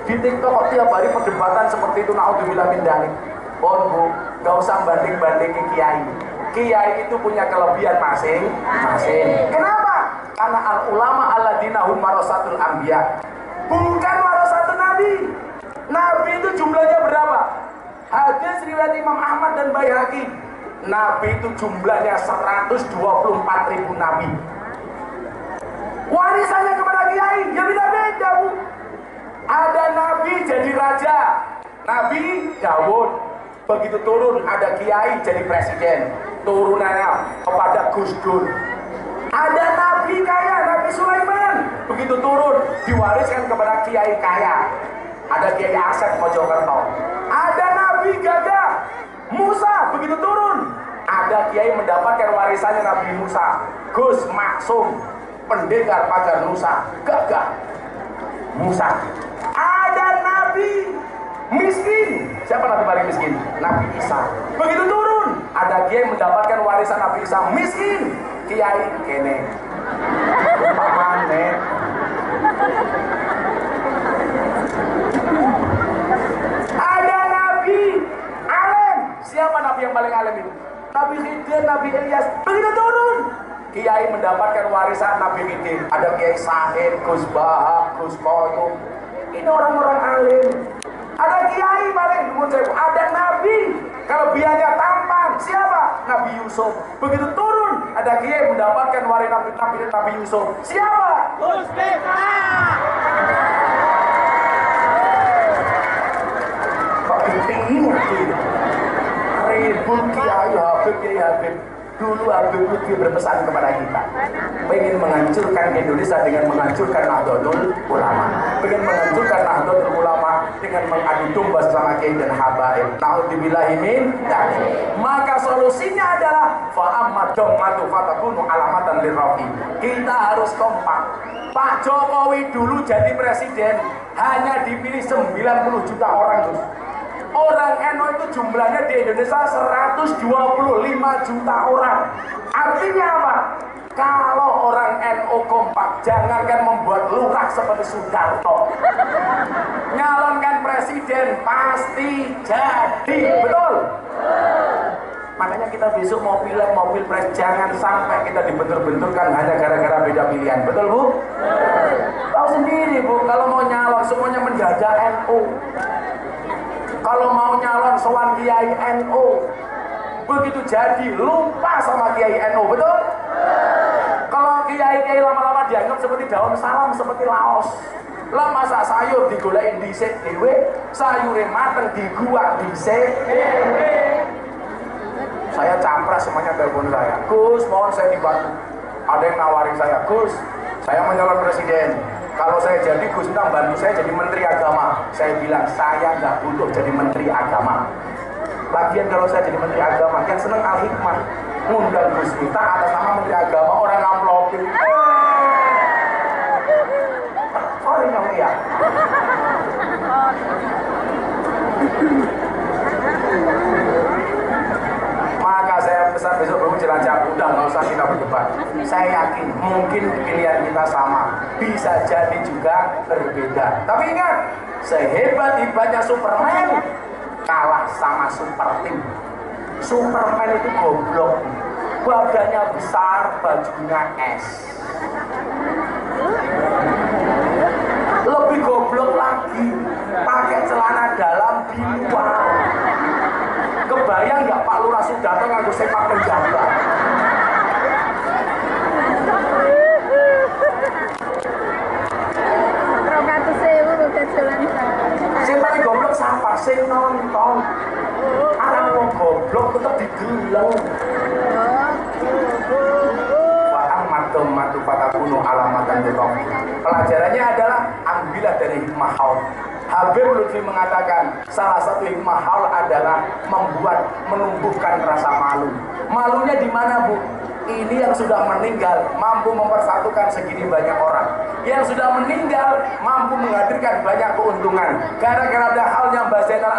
Di TikTok kok tiap hari perdebatan seperti itu, naudzubillah min dzalik. Bu, gak usah banding-bandingin kiai. Kiai itu punya kelebihan masing-masing. Kenapa? Karena al ulama alladzina hum warasatul anbiya. Bukan warasatul nabi. Nabi itu jumlahnya berapa? Hadis riwayat Imam Ahmad dan Baihaqi. Nabi itu jumlahnya 124.000 nabi. Warisannya kepada kiai ya beda-beda, Bu. Ada nabi jadi raja, Nabi Daud. Begitu turun ada kiai jadi presiden, turunannya kepada Gus Dur. Ada nabi kaya, Nabi Sulaiman. Begitu turun diwariskan kepada kiai kaya. Ada Kiai Asep Mojokerto. Ada nabi gagah, Musa. Begitu turun ada kiai mendapatkan warisannya Nabi Musa, Gus Maksum, pendekar pagar Nusa, gagah Musa. Ada nabi miskin. Siapa nabi paling miskin? Nabi Isa. Begitu turun ada kiai mendapatkan warisan Nabi Isa, miskin. Kiai kene pamane. Ada nabi alim. Siapa nabi yang paling alim itu? Nabi Khidir, Nabi Ilyas. Begitu turun kiai mendapatkan warisan Nabi Khidir. Ada Kiai Sahid, Gus Bahak, Gus Koyum. Ini orang-orang alim. Ada kiai paling ada nabi kelebihannya tampan. Siapa? Nabi Yusuf. Begitu turun ada kiai mendapatkan warisan Nabi Yusuf. Siapa? Gus Kok ini ribut kiai Habib. Dulu Habib Lutfi berpesan kepada kita, pengen menghancurkan Indonesia dengan menghancurkan Nahdlatul Ulama, pengen menghancurkan Nahdlatul Ulama dengan mengadu domba sama kiai dan habaib. Naudzubillahi min dzalik. Maka solusinya adalah fa amma dammatu fatakunu alamatan lirrafi. Kita harus kompak. Pak Jokowi dulu jadi presiden hanya dipilih 90 juta orang, Gus. Orang NU itu jumlahnya di Indonesia 125 juta orang. Artinya apa? Kalau orang NU kompak, jangankan membuat lurah seperti Soeharto, nyalonkan presiden pasti jadi. Betul? Makanya kita besok mau pilih mobil pres, jangan sampai kita dibentur-benturkan hanya gara-gara beda pilihan. Betul Bu? Tahu sendiri Bu, kalau mau nyalon semuanya menjajah NU. Kalau mau nyalon sowan Kiai NU, begitu jadi lupa sama Kiai NU, betul? Kalau Kiai lama-lama dianggap seperti daun salam, seperti laos. Lah masa sayur digolain dhisik dhewe, sayure mateng diguak dhisik dhewe. Saya capres semuanya telepon saya, Gus mohon saya dibantu. Ada yang nawarin saya, Gus saya menyalon presiden, kalau saya jadi Gus Miftah bantu saya jadi menteri agama. Saya bilang saya nggak butuh jadi menteri agama. Lagian kalau saya jadi menteri agama, yang seneng Al Hikmah ngundang Gus Miftah atas nama menteri agama, orang ngamplokin. Sorry kamu ya. Maka saya pesan besok baru Cilacap, udah nggak usah kita berdebat. Saya yakin mungkin pilihan kita sama, bisa jadi juga berbeda. Tapi ingat, sehebat-hebatnya Superman kalah sama Super Team. Superman itu goblok, badannya besar, bajunya es. Lebih goblok lagi, pakai celana dalam di luar. Kebayang nggak Pak Lurah Sudarto nganggo sepak penjaga? Sing paling goblok siapa? Sing nonton. Arang wong goblok tetep digeleng. Matu fatakunu alamatan betok. Pelajarannya adalah ambillah dari hikmah haul. Habib Lutfi mengatakan salah satu hikmah haul adalah menumbuhkan rasa malu. Malunya di mana Bu? Ini yang sudah meninggal mampu mempersatukan segini banyak orang. Yang sudah meninggal mampu menghadirkan banyak keuntungan. Gara-gara ada halnya Mbak Zainal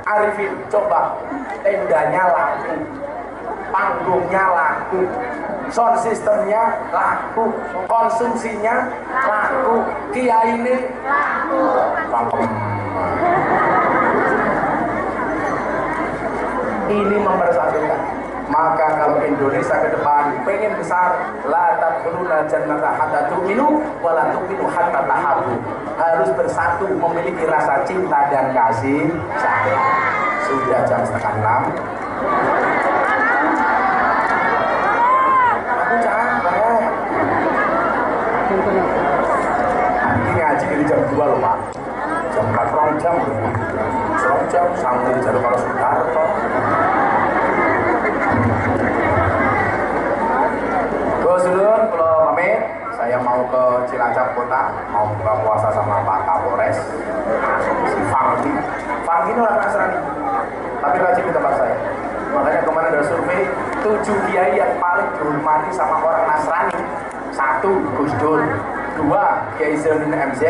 Arifin. Coba tendanya laku, panggungnya laku, sound systemnya laku, konsumsinya laku, kiai ini laku. Ini mempersatukan. Maka kalau Indonesia ke depan pengen besar, la tadkhuluna jannata hatta tu'minu wa la tu'minu hatta tahabbu. Harus bersatu, memiliki rasa cinta dan kasih sayang. Sudah jam 5:30. Ini ngaji dari jam 2 loh Pak. Jam 4 jam sampai jalur kalau Soeharto. Gus Dulun, kalau pamit, saya mau ke Cilacap kota, mau buka puasa sama Pak Kapolres, si Fangki. Fangki ini orang Nasrani, tapi rajin di tempat saya. Makanya kemarin ada survei 7 kiai yang paling dihormati sama orang Nasrani. 1. Gus Dur, 2. Kiai Zainuddin MZ,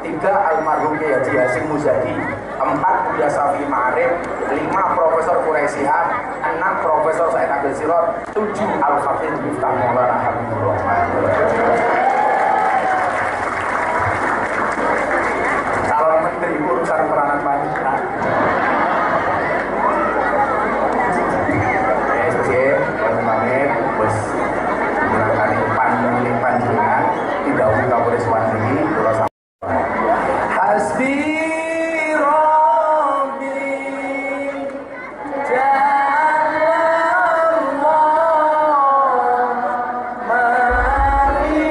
3. Almarhum Kiai Haji Hasyim Muzadi, 4. Buya Syafi'i Ma'arif, 5. Profesor Quraisy Shihab, 6. Profesor Said Abdul Sirot, 7. Al-Fatih Miftah Maulana Habibur Rahman. Calon menteri urusan peranan wanita. Tidak usah boleh suami Hasbi Rabbi Jallallah Mari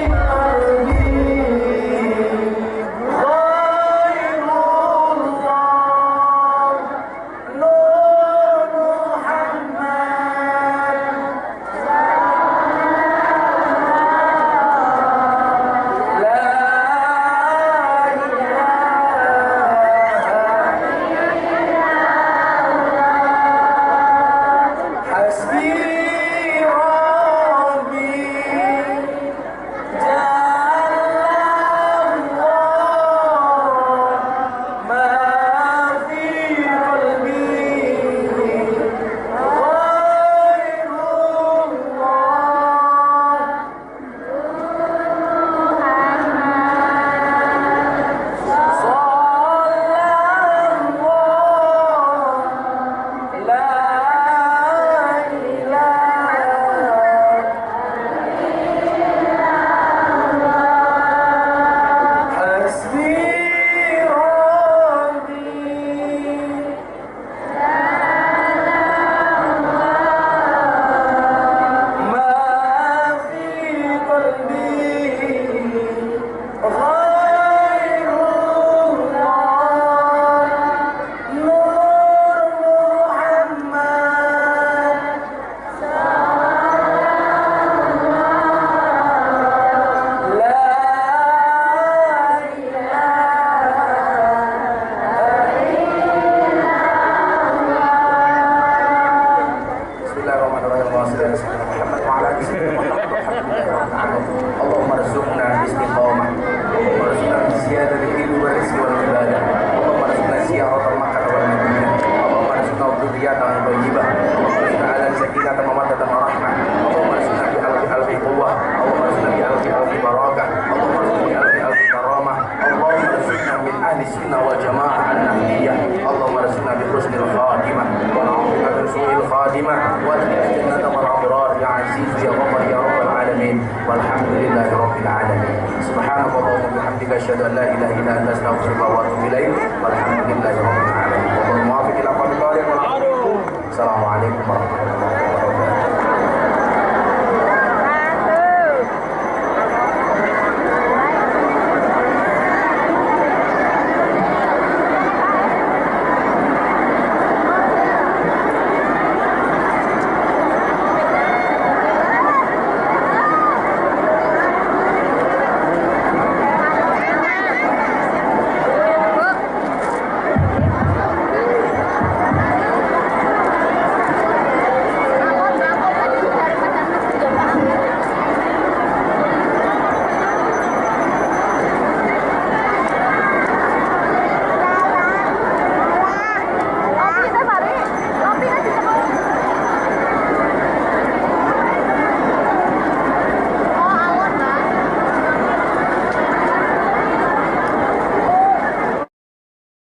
الجنة مودة ورحمة اللهم ارزقنا بألف ألف قوة اللهم ارزقنا بألف ألف بركة اللهم ارزقنا بألف ألف كرامة اللهم ارزقنا من أهل السنة والجماعة النهدية اللهم ارزقنا بحسن الخاتمة ونعوذ بك من سوء الخاتمة وادخلنا الجنة مع الأبرار يا عزيز يا غفور يا رب العالمين والحمد لله رب العالمين سبحانك اللهم وبحمدك أشهد أن لا إله إلا أنت أستغفرك وأتوب إليك والحمد لله رب العالمين.